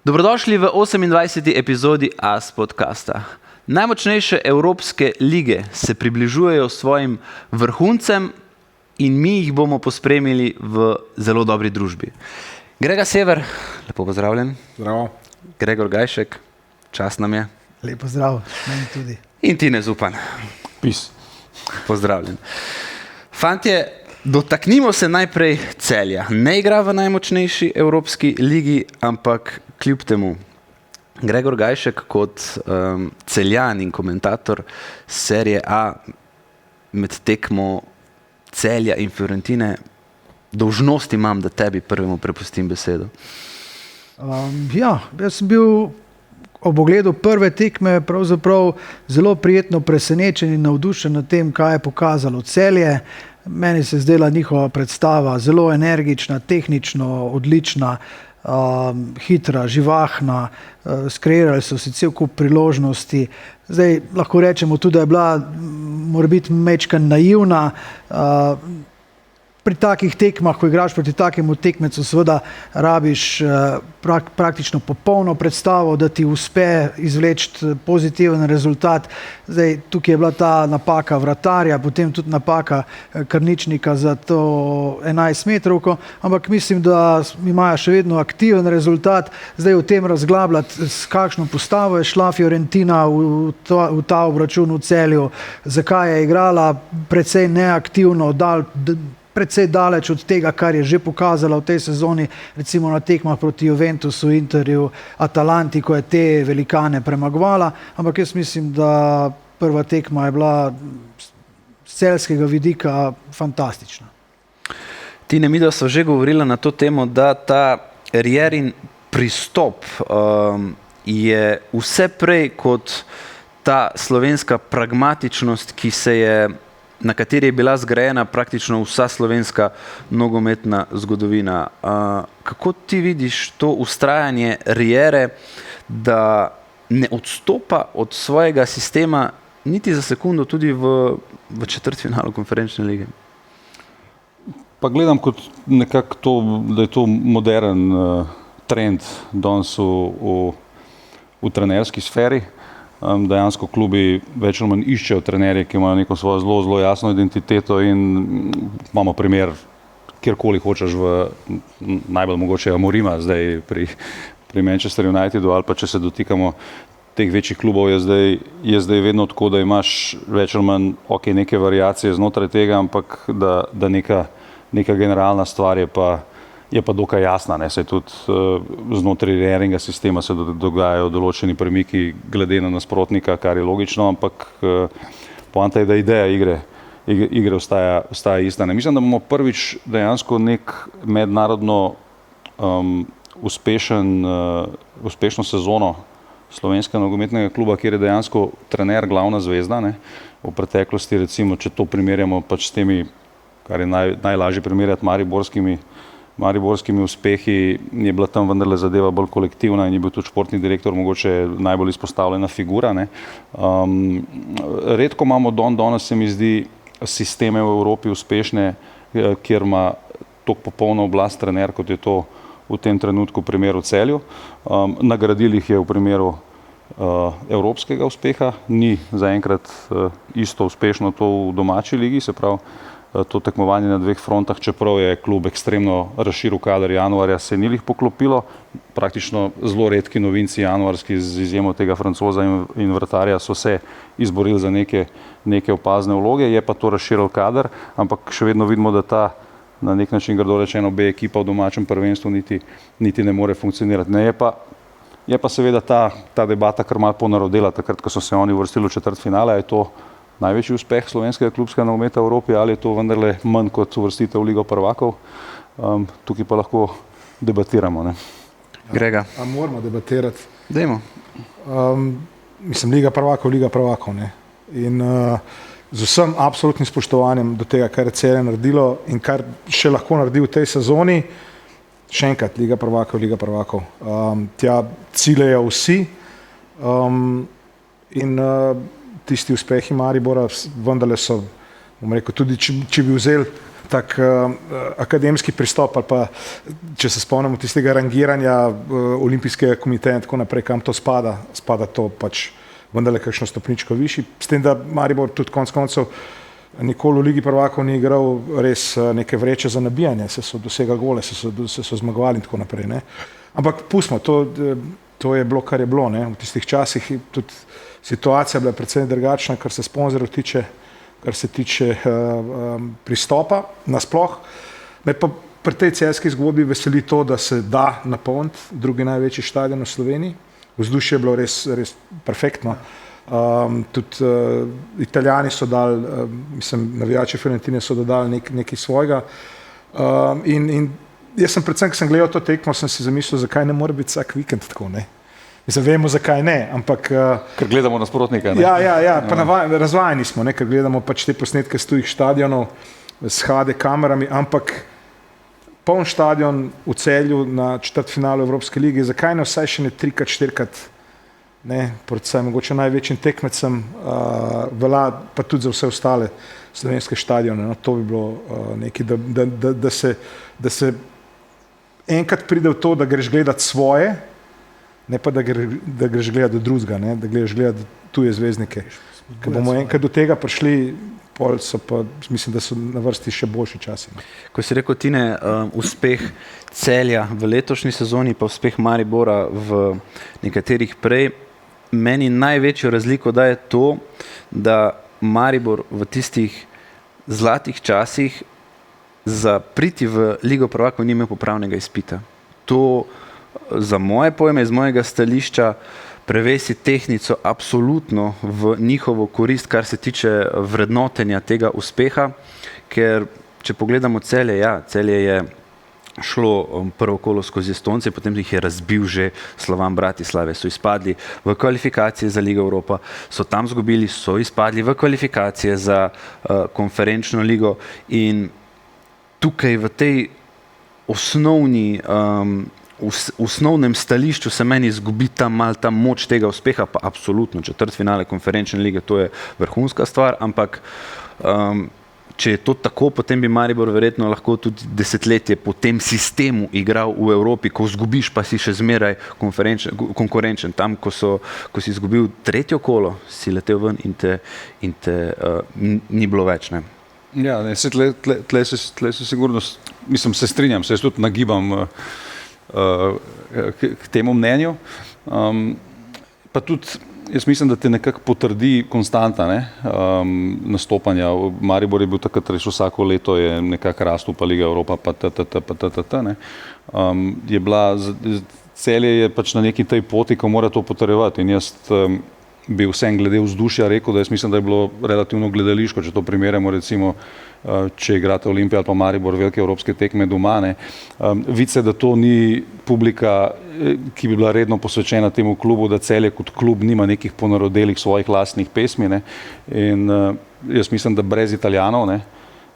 Dobrodošli v 28. epizodi AS podcasta. Najmočnejše evropske lige se približujejo svojim vrhuncem in mi jih bomo pospremili v zelo dobri družbi. Grega Sever, lepo pozdravljen. Zdravo. Gregor Gajšek, čast nam je. Lepo zdrav, meni tudi. In Tine Zupan. Pis. Pozdravljen. Fantje, dotaknimo se najprej Celja. Ne igra v najmočnejši evropski ligi, ampak kljub temu. Gregor Gajšek kot Celjan in komentator serije A med tekmo Celja in Fiorentine, dolžnost imam, da tebi prvemu prepustim besedo. Jaz sem bil ob ogledu prve tekme pravzaprav zelo prijetno presenečen in navdušen nad tem, kaj je pokazalo Celje. Meni se je zdela njihova predstava zelo energična, tehnično odlična, hitra, živahna, skreirali so si cel kup priložnosti. Zdaj lahko rečemo tudi, da je bila morebiti majčkeno naivna. Pri takih tekmah, ko igraš proti takemu tekmecu, seveda rabiš praktično popolno predstavo, da ti uspe izvleči pozitiven rezultat. Zdaj, tukaj je bila ta napaka vratarja, potem tudi napaka Krničnika za to 11 metrovko, ampak mislim, da imajo še vedno aktiven rezultat. Zdaj o tem razglabljati, s kakšno postavo je šla Fiorentina v ta obračun v Celju, zakaj je igrala precej neaktivno, precej daleč od tega, kar je že pokazala v tej sezoni, recimo na tekmah proti Juventusu, Interju, Atalanti, ko je te velikane premagovala, ampak jaz mislim, da prva tekma je bila z celjskega vidika fantastična. Tine, midva sva že govorila na to temo, da ta Rierin pristop je vse prej kot ta slovenska pragmatičnost, na kateri je bila zgrajena praktično vsa slovenska nogometna zgodovina. Kako ti vidiš to vztrajanje Riere, da ne odstopa od svojega sistema niti za sekundo tudi v četrtfinalu konferenčne lige? Pa gledam kot nekako to, da je to modern trend danes v trenerski sferi. Dejansko klubi več ali manj iščejo trenerje, ki imajo neko svojo zelo jasno identiteto in imamo primer, kjerkoli hočeš najbolj mogoče Amorima zdaj pri Manchester Unitedu, ali pa če se dotikamo teh večjih klubov, je zdaj vedno tako, da imaš več ali manj neke variacije znotraj tega, ampak da neka generalna stvar je pa dokaj jasna, ne, saj tudi znotraj Rieringa sistema se dogajajo določeni premiki glede na nasprotnika, kar je logično, ampak poanta je, da ideja igre ostaja ista. Ne. Mislim, da bomo prvič dejansko nek mednarodno uspešno sezono slovenskega nogometnega kluba, kjer je dejansko trener glavna zvezda, ne. V preteklosti, recimo, če to primerjamo pač s temi, kar je najlažje primerjati mariborskimi uspehi, je bila tam vendarle zadeva bolj kolektivna in je bil tudi športni direktor mogoče najbolj izpostavljena figura. Ne. Redko imamo danes, se mi zdi, sisteme v Evropi uspešne, kjer ima toliko popolno oblast trener, kot je to v tem trenutku v primeru Celju. Nagradili jih je v primeru evropskega uspeha, ni zaenkrat isto uspešno to v domači ligi, se pravi, to tekmovanje na dveh frontah, čeprav je klub ekstremno razširil kader januarja, se ni jih poklopilo. Praktično zelo redki novinci januarski, z izjemo tega Francoza in vratarja, so se izborili za neke opazne vloge, je pa to razširil kader, ampak še vedno vidimo, da ta na nek način grdo rečeno B ekipa v domačem prvenstvu niti ne more funkcionirati. Ne, je pa seveda ta debata kar malo ponarodela, takrat, ko so se oni uvrstili v četrtfinale, je to največji uspeh slovenskega klubskega nogometa v Evropi, ali je to vendarle manj kot uvrstitev v Ligo prvakov. Tukaj pa lahko debatiramo. Ne. Grega. A moramo debatirati? Dajmo. Mislim, Liga prvakov. Ne. In z vsem absolutnim spoštovanjem do tega, kar je Celje naredilo in kar še lahko naredi v tej sezoni, še enkrat, Liga prvakov. Tja ciljajo vsi in tisti uspehi Maribora vendarle so, bom rekel, tudi če bi vzeli tak akademski pristop, ali pa če se spomnimo tistega rangiranja olimpijskega komiteja in tako naprej, kam to spada to pač vendarle kakšno stopničko višji. S tem, da Maribor tudi konec koncev nikoli v Ligi prvakov ni igral res neke vreče za nabijanje, se so dosegali gole, se so zmagovali in tako naprej. Ne. Ampak pustimo, to je bilo, kar je bilo. Ne. V tistih časih tudi situacija bila predvsem drugačna, kar se sponzorjev tiče, kar se tiče pristopa nasploh. Me pa pri tej celjski zgodbi veseli to, da se da napolniti drugi največji stadion v Sloveniji. Vzdušje je bilo res perfektno. Tudi Italijani so dali, navijači Fiorentine so dodali nekaj svojega. In jaz sem predvsem, ko sem gledal to tekmo, sem si zamislil, zakaj ne more biti vsak vikend tako, ne. Vemo, zakaj ne, ampak... Ker gledamo nasprotnika, ne? Ja, pa razvajeni smo, ne, ker gledamo pač te posnetke s tujih stadionov s HD kamerami, ampak poln stadion v Celju na četrtfinalu Evropske lige, zakaj ne vsaj še ne 3-krat, 4-krat, ne, predvsem mogoče največjim tekmecem, velja pa tudi za vse ostale slovenske stadione, no, to bi bilo nekaj, da se enkrat pride v to, da greš gledati svoje, ne pa da greš gledati do drugega, ne, da greš gledati tuje zvezdnike. Ko bomo enkrat do tega prišli, pol so pa, mislim, da so na vrsti še boljši časi. Ko si rekel, Tine, uspeh Celja v letošnji sezoni, pa uspeh Maribora v nekaterih prej, meni največjo razliko daje to, da Maribor v tistih zlatih časih za priti v Ligo prvakov ni imel popravnega izpita. To za moje pojme, iz mojega stališča, prevesi tehnico absolutno v njihovo korist, kar se tiče vrednotenja tega uspeha, ker če pogledamo Celje, Celje je šlo prvo kolo skozi Estonce, potem jih je razbil že Slovan Bratislave, so izpadli v kvalifikacije za Ligo Evropa, so tam zgubili, so izpadli v kvalifikacije za konferenčno ligo in tukaj v tej osnovnem stališču se meni izgubi ta moč tega uspeha, pa absolutno četrtfinale konferenčne lige, to je vrhunska stvar, ampak če je to tako, potem bi Maribor verjetno lahko tudi desetletje po tem sistemu igral v Evropi, ko izgubiš, pa si še zmeraj konkurenčen. Tam, ko si izgubil tretjo kolo, si letel ven in te ni bilo več. Ne? Ja, tle se sigurno, mislim, se strinjam, se jaz tudi nagibam k temu mnenju. Pa tudi jaz mislim, da te nekako potrdi konstanta nastopanja. Maribor je bil takrat res vsako leto je nekako rastel, pa Liga Evropa, pa ne. Je bila, Celje je pač na neki tej poti, ko mora to potrjevati in jaz bi vsem glede vzdušja rekel, da jaz mislim, da je bilo relativno gledališko, če to primerjamo recimo, če igrate Olimpija ali pa Maribor velike evropske tekme doma, ne. Vidi se, da to ni publika, ki bi bila redno posvečena temu klubu, da Celje kot klub nima nekih ponarodelih svojih lastnih pesmi, ne. In jaz mislim, da brez Italijanov, ne,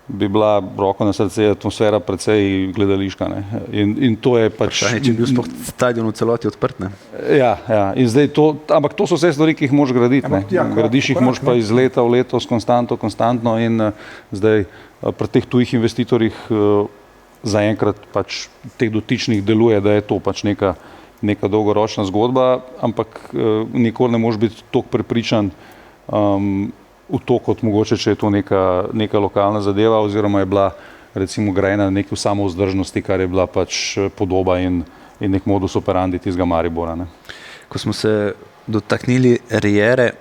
bi bila roko na srce atmosfera precej gledališka, ne. In to je pač... Če bi bil sploh stadion v celoti odprt, ne? Ja, in zdaj to, ampak to so vse stvari, ki jih moraš graditi, ne. Gradiš jih moraš pa iz leta v leto konstantno in zdaj pri teh tujih investitorjih zaenkrat pač teh dotičnih deluje, da je to pač neka dolgoročna zgodba, ampak nikoli ne moreš biti toliko prepričan v to, kot mogoče, če je to neka lokalna zadeva oziroma je bila recimo grajena na neki samovzdržnosti, kar je bila pač podoba in nek modus operandi tistega Maribora, ne. Ko smo se dotaknili Riere,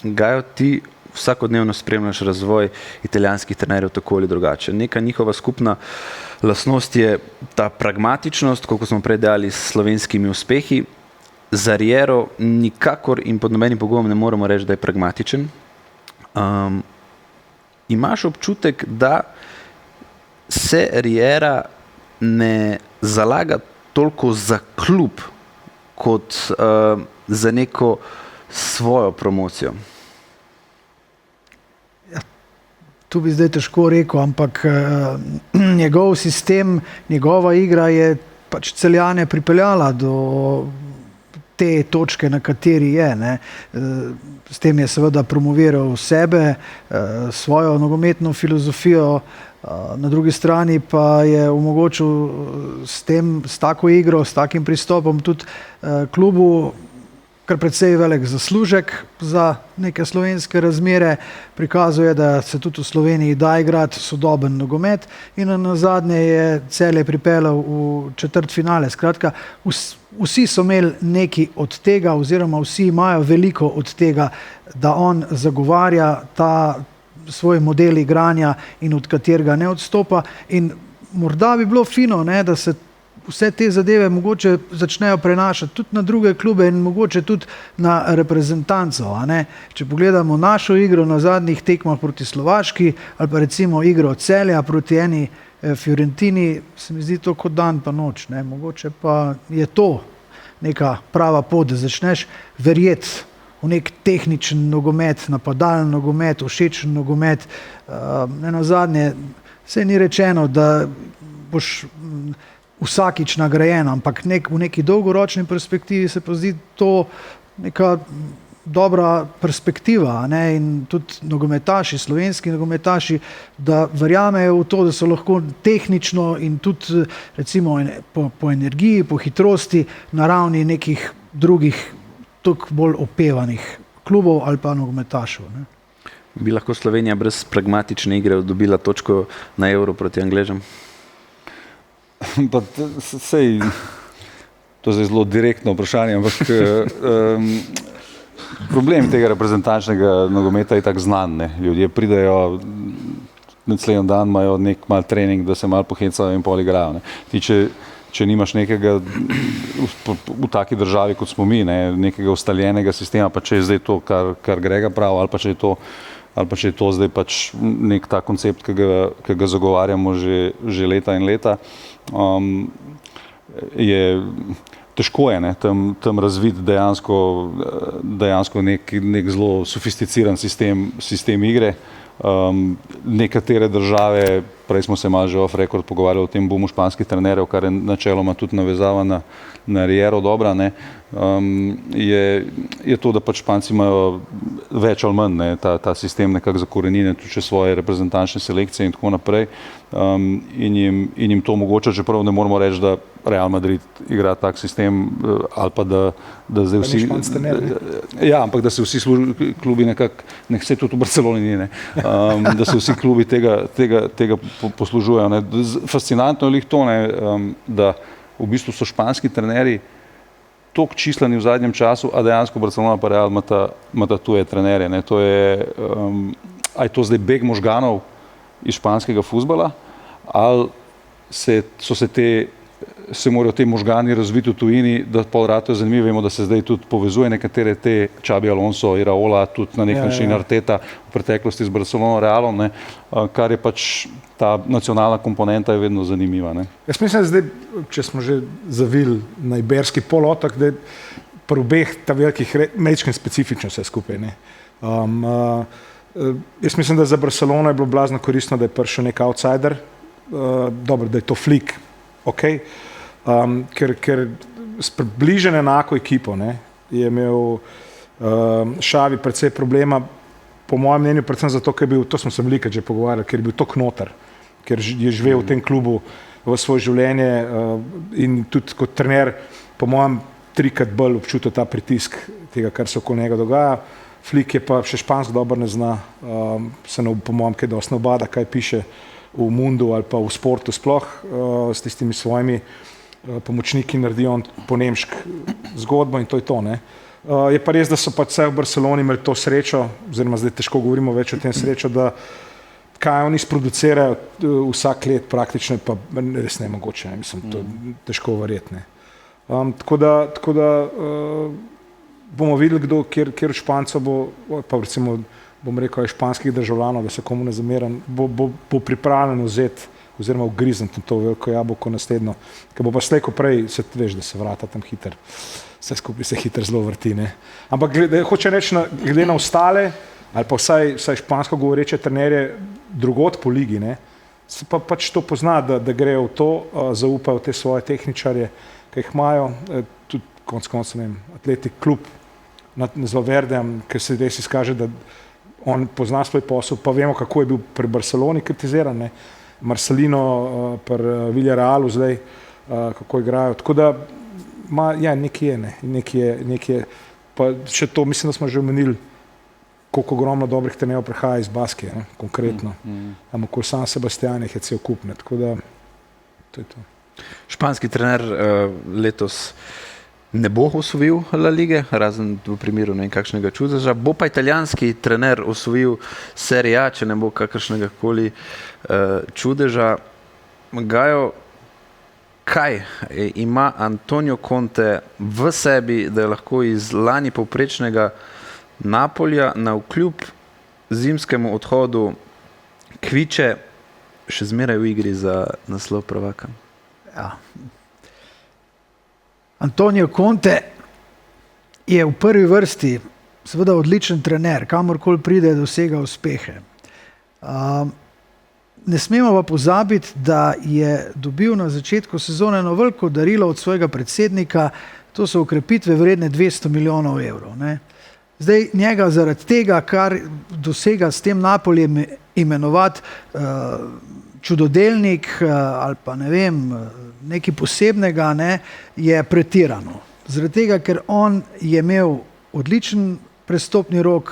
Gajo, ti vsakodnevno spremljaš razvoj italijanskih trenerjev tako ali drugače. Neka njihova skupna lastnost je ta pragmatičnost, kot smo prej dejali s slovenskimi uspehi. Za Riero nikakor in pod nobenim pogojem ne moremo reči, da je pragmatičen. Imaš občutek, da se Riera ne zalaga toliko za klub, kot za neko svojo promocijo? Tu bi zdaj težko rekel, ampak njegov sistem, njegova igra je pač Celjane pripeljala do te točke, na kateri je. Ne. S tem je seveda promoviral sebe, svojo nogometno filozofijo, na drugi strani pa je omogočil s tako igro, s takim pristopom tudi klubu kar precej velik zaslužek za neke slovenske razmere. Prikazuje, da se tudi v Sloveniji da igrati sodoben nogomet in nazadnje je Celje pripeljal v četrtfinale. Skratka, vsi so imeli nekaj od tega oziroma vsi imajo veliko od tega, da on zagovarja ta svoj model igranja in od katerega ne odstopa. In morda bi bilo fino, ne, da se vse te zadeve mogoče začnejo prenašati tudi na druge klube in mogoče tudi na reprezentanco. A ne? Če pogledamo našo igro na zadnjih tekmah proti Slovaški ali pa recimo igro Celja proti eni Fiorentini, se mi zdi to kot dan pa noč. Ne? Mogoče pa je to neka prava pot, da začneš verjeti v nek tehničen nogomet, napadalen nogomet, všečen nogomet. Nenazadnje, saj ni rečeno, da boš vsakič nagrajen, ampak v neki dolgoročni perspektivi se pa zdi to neka dobra perspektiva, ne? In tudi nogometaši, slovenski nogometaši, da verjamejo v to, da so lahko tehnično in tudi recimo po energiji, po hitrosti na ravni nekih drugih toliko bolj opevanih klubov ali pa nogometašev. Ne? Bi lahko Slovenija brez pragmatične igre dobila točko na Euro proti Angležem? Pa sej, to je zelo direktno vprašanje, ampak problem tega reprezentančnega nogometa je tako znan. Ne? Ljudje pridejo, naslednji dan imajo nek mal trening, da se malo pohecajo in pol igrajo. Ne? Če nimaš nekega v taki državi, kot smo mi, ne, nekega ustaljenega sistema, pa če je zdaj to, kar Grega pravi, ali pa če je to zdaj pač nek ta koncept, ki ga zagovarjamo že leta in leta, težko je tam razviti dejansko nek zelo sofisticiran sistem igre. Nekatere države, prej smo se malo že off record pogovarjali o tem boomu španskih trenerjev, kar je načeloma tudi navezava na Riero dobra, ne, je to, da pač Španci imajo več ali manj, ne, ta sistem nekako zakorenine tudi še svoje reprezentančne selekcije in tako naprej, in jim to omogoča, čeprav ne moramo reči, da Real Madrid igra tak sistem, ali pa da zdaj vsi... Ja, ampak da se vsi klubi nekako, se tudi v Barceloni ni, ne, da se vsi klubi tega poslužujejo. Ne. Fascinantno je to, ne, da v bistvu so španski trenerji toliko čislani v zadnjem času, a dejansko Barcelona pa Real imata tuje trenerje. Ne. To je, a je to zdaj beg možganov iz španskega fuzbala, ali se morajo te možgani razviti v tujini, da pol rato je zanimivo, vemo, da se zdaj tudi povezuje nekatere te Xabi Alonso, Iraola, tudi na nek način Arteta v preteklosti z Barcelono, Realom, ne, kar je pač ta nacionalna komponenta je vedno zanimiva. Ne. Jaz mislim, zdaj, če smo že zavili na Iberski polotok, da je pri obeh ta velikih mečkim specifično vse skupaj. Ne. Jaz mislim, da za Barcelono je bilo blazno koristno, da je prišel nek outsider, dobro, da je to Flick, ok, ker s približno enako ekipo, ne, je imel Xavi precej problema, po mojem mnenju predvsem zato, ker je bil, to smo se veliko že pogovarjali, ker je bil tok noter, ker je živel v tem klubu v svoje življenje in tudi kot trener, po mojem, 3-krat bolj občutil ta pritisk tega, kar se okoli njega dogaja. Flick je pa še špansko dobro ne zna, se po mojem kaj dosti ne obada, kaj piše v Mundu ali pa v sportu sploh, s tistimi svojimi pomočniki naredijo po nemšk zgodbo in to je to. Ne. Je pa res, da so pa vse v Barceloni imeli to srečo, oziroma zdaj težko govorimo več o tem srečo, da kaj oni sproducirajo vsak let praktično, pa res ne mogoče, ne. Mislim, to težko verjetne. Tako da bomo videli, kdo, kjer Španca bo, pa recimo bom rekel, španskih državljanov, da se komu ne zameram, bo pripravljen vzeti oziroma ugrizniti to veliko jabolko naslednjo, ker bo pa slej ko prej, se veš, da se vrata tam hiter, vse skupaj se hiter zelo vrti. Ne. Ampak hoče reči, glede na ostale, ali pa vsaj špansko govoreče trenerje drugot po ligi, ne, se pa pač to pozna, da grejo v to, zaupajo te svoje tehničarje, ki jih imajo, tudi konec koncev, ne vem, Atletik klub z Valverdejem, ker se res izkaže, da on pozna svoj posel, pa vemo, kako je bil pri Barceloni kritiziran, ne? Marcelino pri Villarealu zdaj, kako igrajo. Tako da, nekaj je. Pa še to, mislim, da smo že omenili, koliko ogromno dobrih trenerjev prihaja iz Baskije, ne? Konkretno. Okoli San Sebastian je cel kup, ne? Tako da, to je to. Španski trener letos ne bo osvojil La Lige, razen v primeru ne vem kakšnega čudeža. Bo pa italijanski trener osvojil Serie A, če ne bo kakršnega koli čudeža. Gajo, kaj ima Antonio Conte v sebi, da je lahko iz lani povprečnega Napolja navkljub zimskemu odhodu Kviče še zmeraj v igri za naslov prvaka? Ja. Antonio Conte je v prvi vrsti seveda odličen trener, kamorkoli pride, dosega uspehe. Ne smemo pa pozabiti, da je dobil na začetku sezone eno veliko darilo od svojega predsednika, to so okrepitve vredne 200 milijonov evrov. Ne. Zdaj njega zaradi tega, kar dosega s tem Napolijem imenovati čudodelnik ali pa ne vem, nekaj posebnega, ne, je pretirano. Zaradi tega, ker on je imel odličen prestopni rok.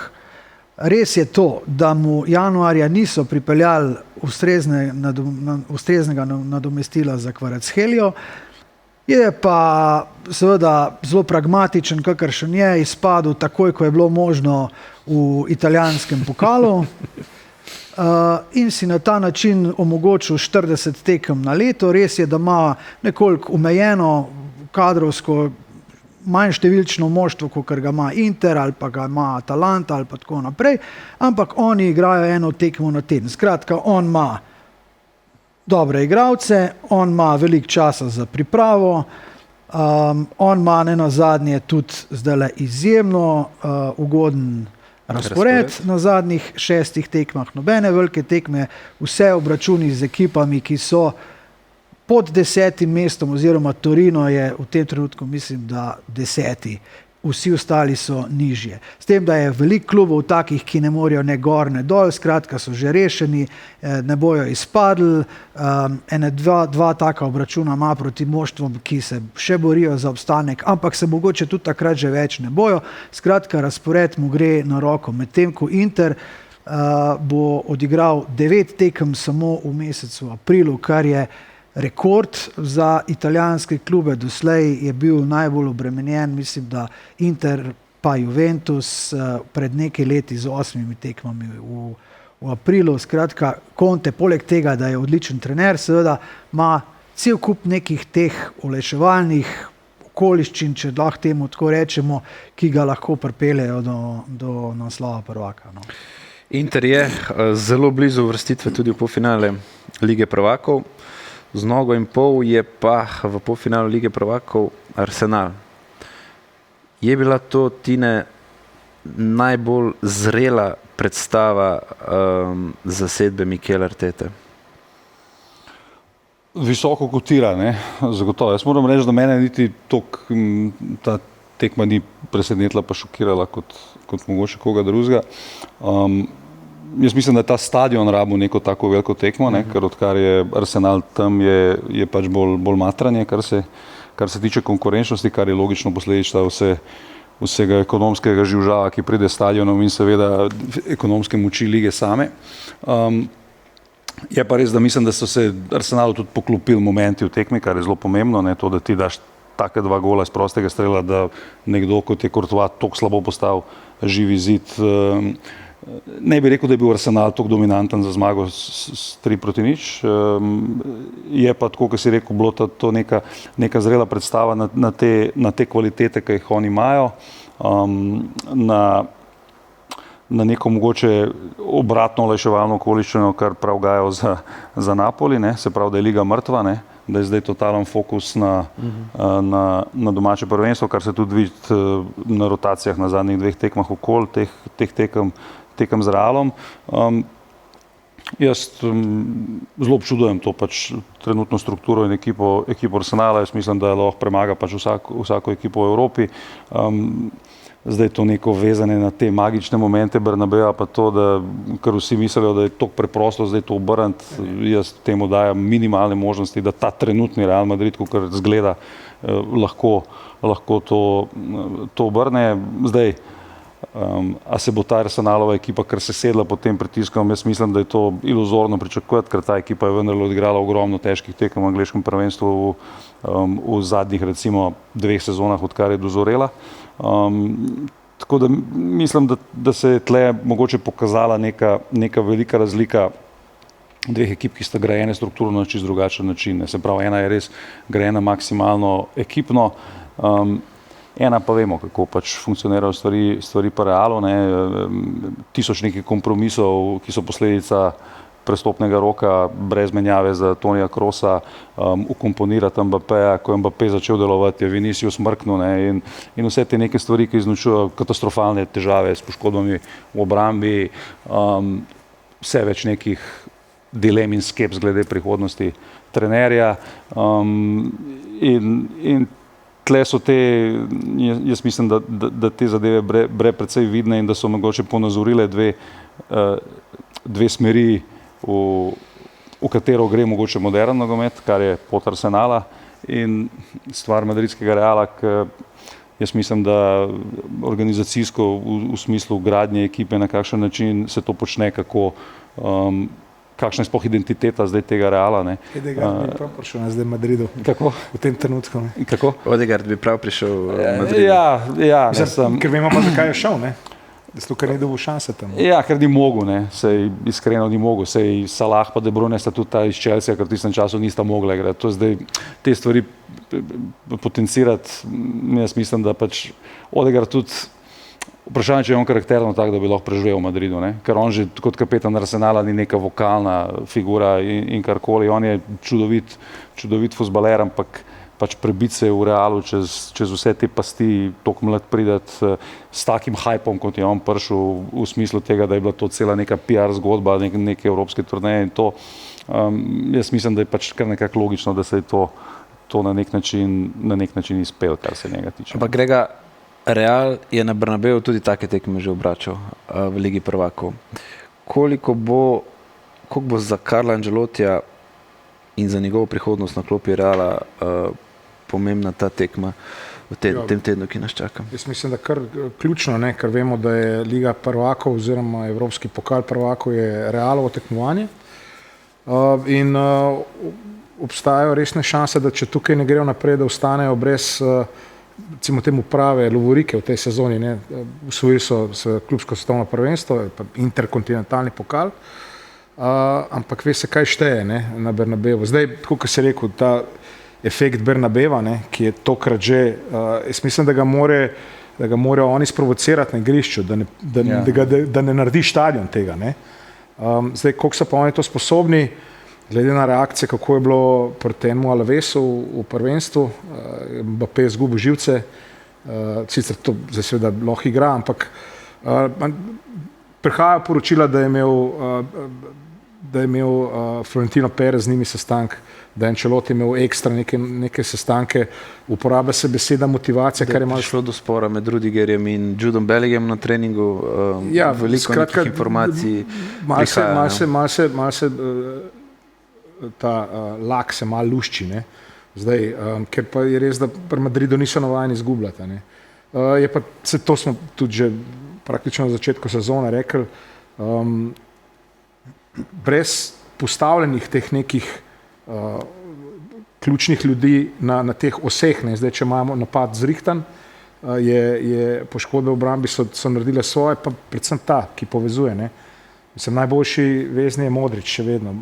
Res je to, da mu januarja niso pripeljali ustreznega nadomestila za Kvaratskhelia, je pa seveda zelo pragmatičen, kakršen je, izpadel takoj, ko je bilo možno v italijanskem pokalu. In si na ta način omogočil 40 tekem na leto. Res je, da ima nekoliko omejeno kadrovsko manj številčno moštvo, kot ga ima Inter ali pa ga ima Atalanta ali pa tako naprej, ampak oni igrajo eno tekmo na teden. Skratka, on ima dobre igralce, on ima veliko časa za pripravo, on ima nenazadnje tudi zdajle izjemno ugoden razpored na zadnjih 6 tekmah, nobene velike tekme, vse obračuni z ekipami, ki so pod 10. mestom, oziroma Torino je v tem trenutku, mislim, da 10. Vsi ostali so nižje. S tem, da je veliko klubov takih, ki ne morejo ne gor, ne dol, skratka so že rešeni, ne bojo izpadli. Dva taka obračuna ima proti moštvom, ki se še borijo za obstanek, ampak se mogoče tudi takrat že več ne bojo. Skratka, razpored mu gre na roko, medtem ko Inter bo odigral 9 tekem samo v mesecu aprilu, kar je rekord za italijanske klube. Doslej je bil najbolj obremenjen, mislim, da Inter pa Juventus pred nekaj leti z 8 tekmami v aprilu. Skratka, Conte, poleg tega, da je odličen trener, seveda ima cel kup nekih teh olajševalnih okoliščin, če lahko temu tako rečemo, ki ga lahko pripeljejo do naslova prvaka. No. Inter je zelo blizu uvrstitve tudi v polfinale Lige prvakov. Z nogo in pol je pa v polfinalu Lige prvakov Arsenal. Je bila to, Tine, najbolj zrela predstava zasedbe Mikel Artete? Visoko kotira, ne, zagotovo. Jaz moram reči, da mene niti ta tekma ni presenetila pa šokirala kot mogoče koga drugega. Jaz mislim, da je ta stadion rabil neko tako veliko tekmo, ne, ker odkar je Arsenal tam, je pač bolj matranje, kar se tiče konkurenčnosti, kar je logično posledica vsega ekonomskega živžava, ki pride s stadionom in seveda ekonomske moči lige same. Je pa res, da mislim, da so se Arsenalu tudi poklopili momenti v tekmi, kar je zelo pomembno, ne, to, da ti daš take 2 gola iz prostega strela, da nekdo, kot je Courtois, toliko slabo postal živi zid. Ne bi rekel, da je bil Arsenal toliko dominanten za zmago s 3-0. Je pa tako, kot si rekel, bilo to neka zrela predstava na te kvalitete, ki jih oni imajo, na neko mogoče obratno olajševalno okoliščino, kar prav gajo za Napoli, ne? Se pravi, da je liga mrtva, ne? Da je zdaj totalen fokus na domače prvenstvo, kar se tudi vidi na rotacijah na zadnjih 2 tekmah okoli teh tekem z Realom. Jaz zelo občudujem to pač trenutno strukturo in ekipo Arsenala. Jaz mislim, da lahko premaga pač vsako ekipo v Evropi. Zdaj to neko vezanje na te magične momente Bernabeuja, pa to, da ker vsi mislijo, da je to preprosto zdaj to obrniti, jaz temu dajem minimalne možnosti, da ta trenutni Real Madrid, kakor zgleda, lahko to obrne. Zdaj, a se bo ta Arsenalova ekipa kar sesedla pod tem pritiskom, jaz mislim, da je to iluzorno pričakovati, ker ta ekipa je vendarle odigrala ogromno težkih tekem v angleškem prvenstvu v zadnjih recimo 2 sezonah, odkar je dozorela. Tako da mislim, da se je tle mogoče pokazala neka velika razlika dveh ekip, ki sta grajene strukturno na čisto drugačen način. Se pravi, ena je res grajena maksimalno ekipno, ena pa vemo, kako pač funkcionirajo stvari pa Realu, tisoč nekih kompromisov, ki so posledica prestopnega roka, brez menjave za Tonija Krosa, ukomponirati Mbappéja, ko je Mbappé začel delovati, je Vinicius mrknil in vse te neke stvari, ki izničujejo katastrofalne težave s poškodbami v obrambi, vse več nekih dilem in skeps glede prihodnosti trenerja in tle so te, jaz mislim, da te zadeve precej vidne in da so mogoče ponazorile dve smeri, v katero gre mogoče modern nogomet, kar je pot Arsenala in stvar madridskega Reala, jaz mislim, da organizacijsko v smislu gradnje ekipe, na kakšen način se to počne, kakšna je sploh identiteta zdaj tega Reala. Odegaard bi prav prišel zdaj v Madridu. Kako? V tem trenutku. Kako? Odegaard bi prav prišel v Madridu. Ja, ker vemo pa, zakaj je šel, Zato, ker ni dobil šanse tam. Ja, ker ni mogel, sej iskreno ni mogel, sej Salah pa De Bruyne sta tudi ta iz Chelsea, ker v tistem času nista mogla igrati. To zdaj te stvari potencirati, jaz mislim, da pač Odegaard tudi vprašanje, če je on karakterno tak, da bi lahko preživel v Madridu, ker on že kot kapetan Arsenala ni neka vokalna figura in karkoli, on je čudovit fuzbaler, ampak pač prebiti se v Realu čez vse te pasti, toliko mlad pridati s takim hajpom, kot je on prišel v smislu tega, da je bila to cela neka PR zgodba, neke evropske turneje in to. Jaz mislim, da je pač kar nekako logično, da se je to na nek način izpel, kar se njega tiče. Ampak Grega, Real je na Bernabeu tudi take tekme že obračal v Ligi prvakov. Koliko bo za Carla Ancelotija in za njegovo prihodnost na klopi Reala pomembna ta tekma v tem tednu, ki nas čaka? Jaz mislim, da kar ključno, ker vemo, da je Liga prvakov oziroma Evropski pokal prvakov je Realovo tekmovanje in obstajajo resne šanse, da če tukaj ne grejo naprej, da ostanejo brez recimo temu prave lovorike v tej sezoni. Osvojili so klubsko svetovno prvenstvo, interkontinentalni pokal, ampak ve se, kaj šteje na Bernabeu. Zdaj, tako kot si rekel, ta efekt Bernabeva, ki je tokrat že, jaz mislim, da ga morajo oni sprovocirati na igrišču, da ne naredi štadion tega. Zdaj, koliko so pa oni to sposobni, glede na reakcije, kako je bilo proti enemu Alavesu v prvenstvu, Mbappé je izgubil živce, sicer to zdaj seveda lahko igra, ampak prihajajo poročila, da je imel Florentino Perez z njimi sestanek, da je Ancelotti imel ekstra neke sestanke, uporablja se beseda motivacija, kar je malo... šlo do spora med Rudigerjem in Judom Bellinghamom na treningu, veliko nekih informacij prihaja. Malce ta lak se malo lušči, zdaj, ker pa je res, da pri Madridu niso navajeni izgubljati. Je pa, to smo tudi že praktično na začetku sezone rekli, brez postavljenih teh nekih ključnih ljudi na teh oseh, zdaj, če imamo napad zrihtan, je poškodbe v obrambi so naredile svoje, pa predvsem ta, ki povezuje. Mislim, najboljši vezni je Modrić še vedno,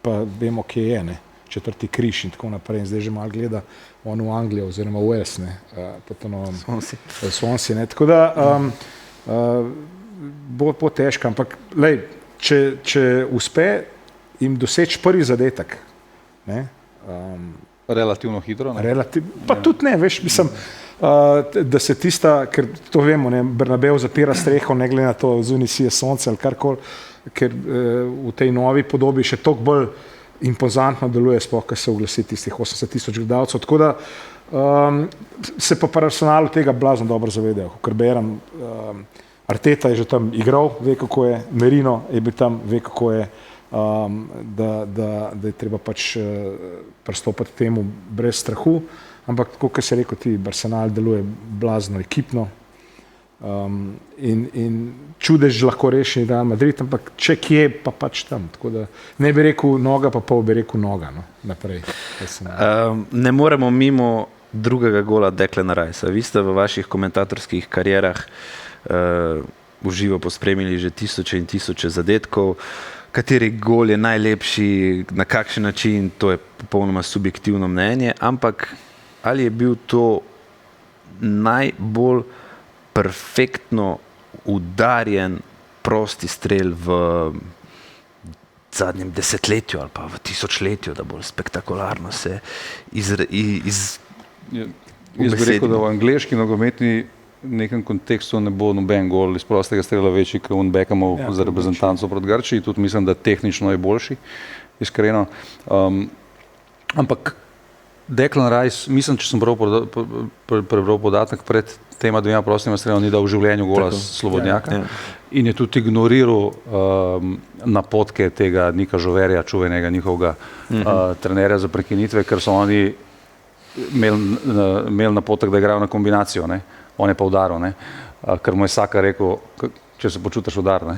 pa vemo, kje je, četrti križ in tako naprej. In zdaj že malo gleda on v Anglijo oziroma v Wales, Swansea. Tako da bo težko, ampak lej, če uspe jim doseči prvi zadetek, relativno hitro. Pa tudi ne, veš, mislim, da se tista, ker to vemo, ne, Bernabeu zapira streho, ne glede na to, zunaj sije sonce ali karkoli, ker v tej novi podobi še toliko bolj impozantno deluje, sploh, ko se oglasi tistih 80,000 gledalcev. Tako da se pa Arsenalu tega blazno dobro zavedajo. Ker berem, Arteta je že tam igral, ve kako je, Merino je bil tam, ve kako je, da je treba pač pristopati temu brez strahu. Ampak, kot se je rekel ti, Arsenal deluje blazno ekipno in čudež lahko reši Real Madrid, ampak če kje, pa pač tam. Tako da ne bi rekel noga, pa pol bi rekel noga, no, naprej. Ne moremo mimo drugega gola Declana Ricea. Vi ste v vaših komentatorskih karierah v živo pospremili že tisoče in tisoče zadetkov. Kateri gol je najlepši, na kakšen način, to je popolnoma subjektivno mnenje, ampak ali je bil to najbolj perfektno udarjen prosti strel v zadnjem desetletju ali pa v tisočletju, da bolj spektakularno se Jaz bi rekel, da v angleški nogometni nekem kontekstu ne bo noben gol iz prostega strela večji kot Beckhamov za reprezentanco proti Grčiji, tudi mislim, da tehnično je boljši, iskreno. Ampak Declan Rice, mislim, če sem prebral podatek pred tema dvema prostima streloma, ni dal v življenju gola Slobodnjaka in je tudi ignoriral napotke tega Nika Žoverja, čuvenega njihovega trenerja za prekinitve, ker so oni imeli napotek, da igrajo na kombinacijo, ne? On je pa udaril, ne? Ker mu je Saka rekel, če se počutiš udar, ne?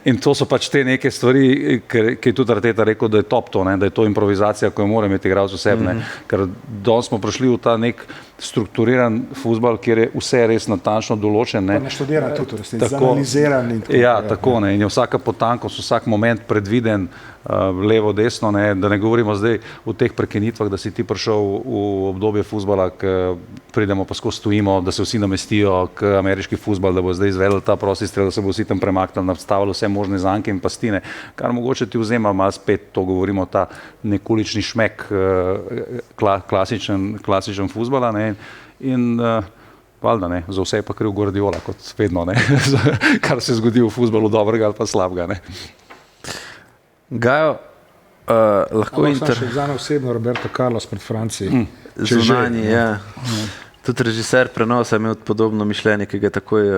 In to so pač te neke stvari, ki je tudi Arteta rekel, da je top to, ne? Da je to improvizacija, ko jo mora imeti igralec v sebi, ker danes smo prišli v ta nek strukturiran fuzbal, kjer je vse res natančno določen. Ne? Pa naštudiran tudi, zanaliziran in tako. Ja, tako, ne? In je vsaka potankost, vsak moment predviden, levo, desno, ne? Da ne govorimo zdaj v teh prekinitvah, da si ti prišel v obdobje fuzbala, k pridemo pa skozi stojimo, da se vsi namestijo k ameriški fuzbal, da bo zdaj izvedel ta prosti strel, da se bo vsi tam premaknili, nastavili vse možne zanke in pastine, kar mogoče ti vzema malo spet, to govorimo, ta nekulični šmek, klasičen fuzbala, ne? In valjda, ne, za vse je pa kriv Guardiola, kot vedno, ne, kar se zgodi v fuzbalu dobrega ali pa slabega, ne. Gajo, lahko Inter... Še zame osebno Roberto Carlos pred Franciji. Zunanji, ja. Tudi režiser prenosa je imel podobno mišljenje, ki ga takoj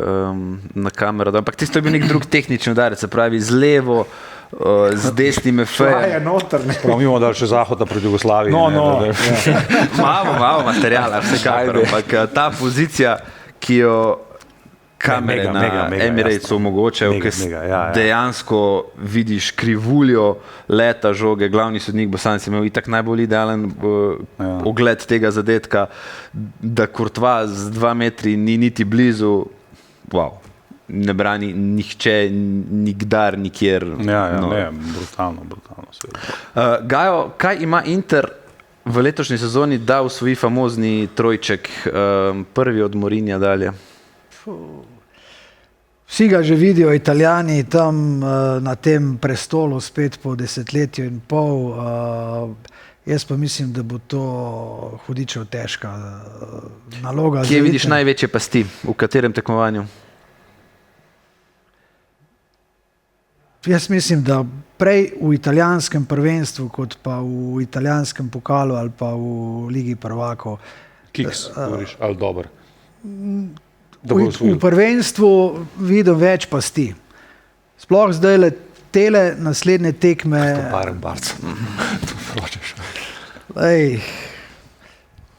na kamero. Ampak tisto je bil nek drug tehnični udarec, se pravi z levo, z desnim efejem. Mimo dal še Zahoda pred Jugoslaviji. Malo materijala, vsekakor. Ampak ta pozicija, ki jo kamere na Emiratesu omogočajo, ker dejansko vidiš krivuljo leta žoge, glavni sodnik Bosanc imel itak najbolj idealen ogled tega zadetka, da Courtois z 2 metri ni niti blizu, ne brani nihče, nikdar, nikjer. Brutalno. Gajo, kaj ima Inter v letošnji sezoni, da v svoj famozni trojček, prvi od Mourinha dalje? Vsi ga že vidijo, Italijani tam na tem prestolu spet po desetletju in pol. Jaz pa mislim, da bo to hudičev težka naloga. Kje vidiš največje pasti? V katerem tekmovanju? Jaz mislim, da prej v italijanskem prvenstvu, kot pa v italijanskem pokalu ali pa v Ligi prvakov. Kiks, govoriš, ali dober? V prvenstvu vidim več pasti. Sploh zdaj tele naslednje tekme.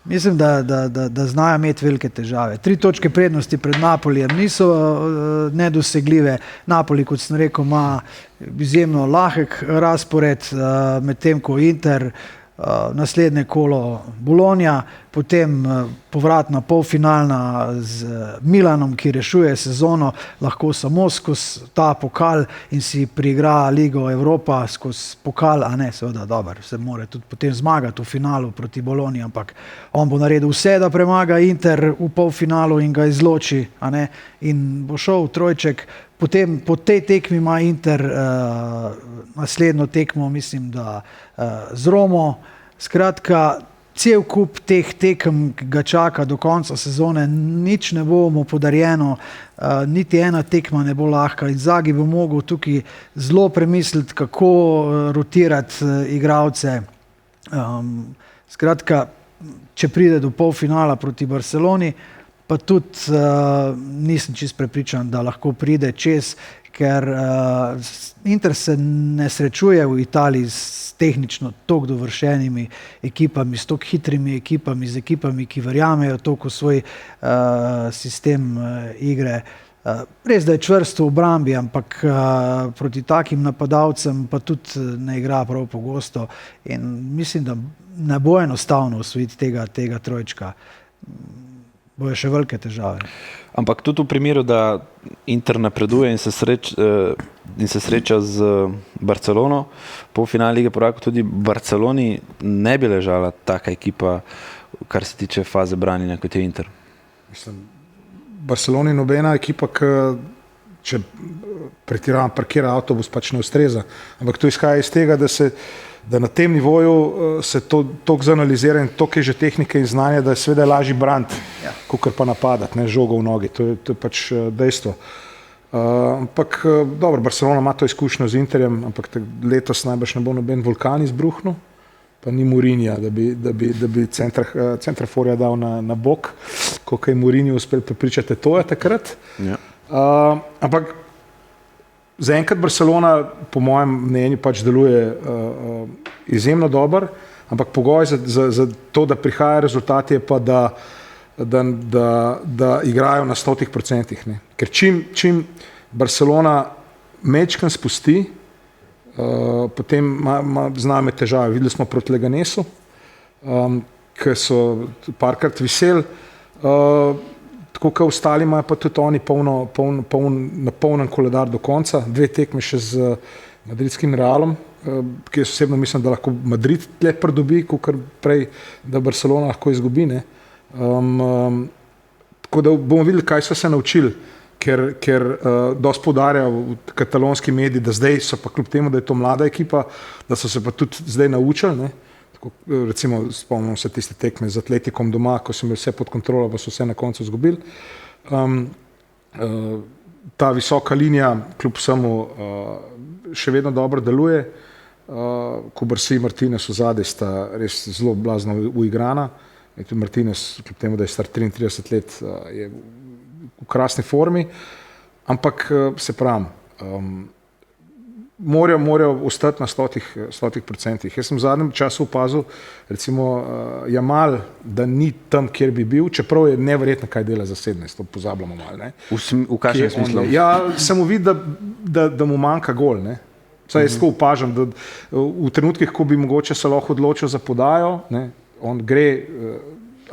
Mislim, da znajo imeti velike težave. 3 točke prednosti pred Napolijem niso nedosegljive. Napoli, kot sem rekel, ima izjemno lahek razpored, medtem ko Inter naslednje kolo Bologna, potem povratna polfinalna z Milanom, ki rešuje sezono lahko samo skozi ta pokal in si priigra Ligo Evropa skozi pokal, a ne, seveda, dober, se mora tudi potem zmagati v finalu proti Bologni, ampak on bo naredil vse, da premaga Inter v polfinalu in ga izloči, a ne, in bo šel v trojček. Potem po tej tekmi ima Inter naslednjo tekmo, mislim, da z Romo. Skratka, cel kup teh tekem, ki ga čaka do konca sezone, nič ne bo mu podarjeno, niti ena tekma ne bo lahka. Inzaghi bo mogel tukaj zelo premisliti, kako rotirati igralce. Skratka, če pride do polfinala proti Barceloni, pa tudi nisem čist prepričan, da lahko pride čez, ker Inter se ne srečuje v Italiji s tehnično toliko dovršenimi ekipami, s toliko hitrimi ekipami, z ekipami, ki verjamejo toliko v svoj sistem igre. Res, da je čvrst v obrambi, ampak proti takim napadalcem pa tudi ne igra prav pogosto in mislim, da ne bo enostavno osvojiti tega trojčka. Bojo še velike težave. Ampak tudi v primeru, da Inter napreduje in se sreča z Barcelono, polfinale Lige prvakov tudi Barceloni ne bi ležala taka ekipa, kar se tiče faze branjenja, kot je Inter. Mislim, Barceloni nobena ekipa, če pretiravam, parkira avtobus, pač ne ustreza. Ampak to izhaja iz tega, da na tem nivoju se to toliko zanalizira in toliko je že tehnike in znanja, da je seveda lažji braniti, kakor pa napadati, ne, žogo v nogi. To je pač dejstvo. Ampak dobro, Barcelona ima to izkušnjo z Interjem, ampak letos najbrž ne bo noben vulkan izbruhnil, pa ni Mourinha, da bi centraforja dal na bok, koliko je Mourinho uspel prepričati Etoja takrat. Ja. Ampak zaenkrat Barcelona, po mojem mnenju, pač deluje izjemno dober, ampak pogoj za to, da prihaja rezultati, je pa, da igrajo na 100%. Ne. Ker čim Barcelona mečkan spusti, potem znajo imeti težave. Videli smo proti Leganesu, ki so parkrat viseli, tako kot ostali imajo pa tudi oni napolnen koledar do konca. 2 tekme še z madridskim Realom, ki jaz osebno mislim, da lahko Madrid tle pridobi, kakor prej, da Barcelona lahko izgubi. Ne. Tako da bomo videli, kaj so se naučili, ker dosti poudarjajo v katalonski mediji, da zdaj so pa kljub temu, da je to mlada ekipa, da so se pa tudi zdaj naučili. Ne. Recimo, spomnimo se tiste tekme z Atletikom doma, ko so imeli vse pod kontrolo, pa so vse na koncu izgubili. Ta visoka linija kljub vsemu še vedno dobro deluje. Kubarsi in Martinez v zadej sta res zelo blazno uigrana. Martinez, kljub temu, da je star 33 let, je v krasni formi, ampak se pravim, morajo ostati na 100%. Jaz sem v zadnjem času opazil, recimo Jamal, da ni tam, kjer bi bil, čeprav je neverjetno, kaj dela za 17, to pozabljamo malo. Ne. V kakšnem smislu? Ja, samo vidi, da mu manjka gol. Ne. Saj jaz tako opažam, da v trenutkih, ko bi mogoče se lahko odločil za podajo, ne, on gre,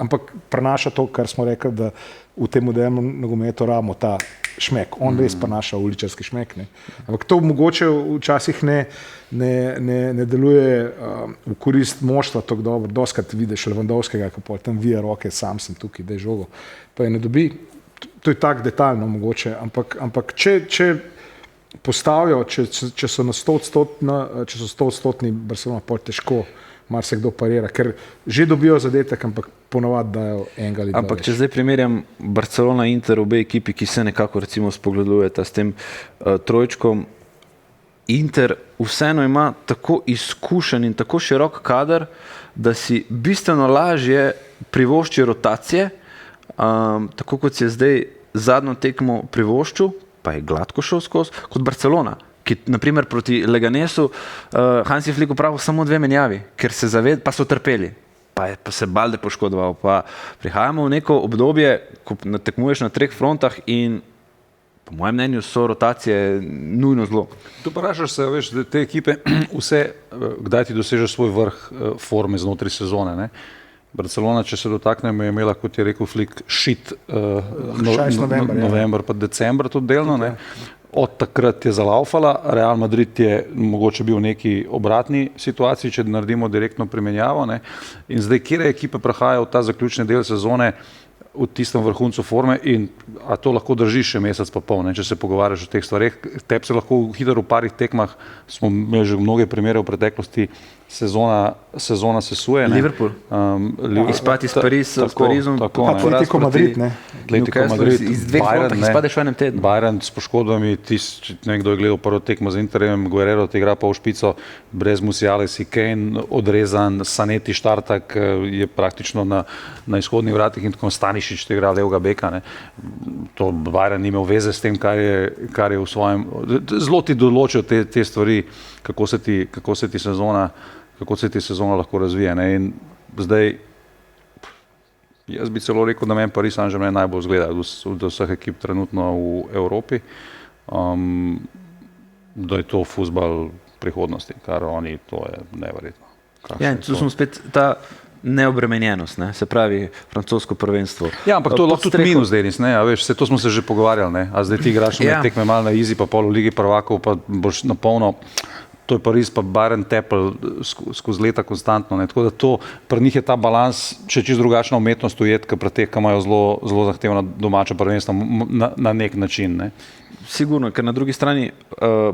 ampak prenaša to, kar smo rekli, da v tem modernem nogometu rabimo ta šmek. On res prenaša uličarski šmek. Ne. Ampak to mogoče včasih ne deluje v korist moštva tako dobro. Doskrat vidiš Lewandowskega, ki pa tam vije roke, sam sem tukaj, da je žogo. Pa je ne dobi. To je tako detaljno mogoče. Ampak če postavijo, če so 100% Barcelona, pa je težko marsikdo parira, ker že dobijo zadetek, ampak ponovadi dajo enega ali dva. Ampak če zdaj primerjam Barcelona in Inter, obe ekipi, ki se nekako recimo spogledujeta s tem trojčkom, Inter vseeno ima tako izkušen in tako širok kader, da si bistveno lažje privošči rotacije, tako kot si je zdaj zadnjo tekmo privoščil, pa je gladko šel skozi, kot Barcelona, ki naprimer proti Leganesu Hansi Flick upravil samo 2 menjavi, ker se zaved, pa so trpeli. Pa se Balde poškodoval. Pa prihajamo v neko obdobje, ko tekmuješ na 3 frontah in po mojem mnenju so rotacije nujno zlo. Tu vprašaš se, veš, da te ekipe vse, kdaj ti dosežeš svoj vrh forme znotraj sezone. Ne? Barcelona, če se dotaknemo, je imela, kot je rekel Flick, šit november pa december tudi delno. Ne? Od takrat je zalaufala, Real Madrid je mogoče bil v neki obratni situaciji, če naredimo direktno primenjavo. Ne? In zdaj, kjer ekipe prehajajo v ta zaključni del sezone v tistem vrhuncu forme in a to lahko drži še mesec pa pol, ne? Če se pogovarjaš o teh stvareh. Tebi se lahko hitro v parih tekmah, smo imeli že mnoge primere v preteklosti, sezona sesuje. Ne. Liverpool. Izpad iz Pariza s Parizom, Atletico Madrid, ne. Atletico Madrid, iz dveh frontah, izpadeš v enem tednu. Bayern s poškodbami, ne vem, kdo je gledal prvo tekmo z Interjem, Guerrero te igra pa v špico, brez Musiales, Kane odrezan, Saneti Štartak je praktično na izhodnih vratih in tako Stanišić te igra levega beka. Ne. To Bayern ni imel veze s tem, kar je v svojem... Zelo ti določijo te stvari, kako se ti sezona lahko razvije. Ne. In zdaj, jaz bi celo rekel, da meni Paris Saint-Germain najbolj zgleda od vseh ekip trenutno v Evropi, da je to fuzbal prihodnosti, kar oni, to je neverjetno. Ja, in tu smo spet ta neobremenjenost, ne? Se pravi francosko prvenstvo. Ja, ampak to je lahko tudi minus, Denis, ne? A veš, to smo se že pogovarjali, ne? A zdaj ti igraš tekme malo na easy, pa pol v Ligi prvakov, pa boš na polno. To je Pariz, pa Bayern tepel skozi leta konstantno. Ne? Tako da to, pri njih je ta balans, če čisto drugačna umetnost ujet, ker pri teh, ki imajo zelo zahtevna domača prvenstva na nek način. Ne? Sigurno, ker na drugi strani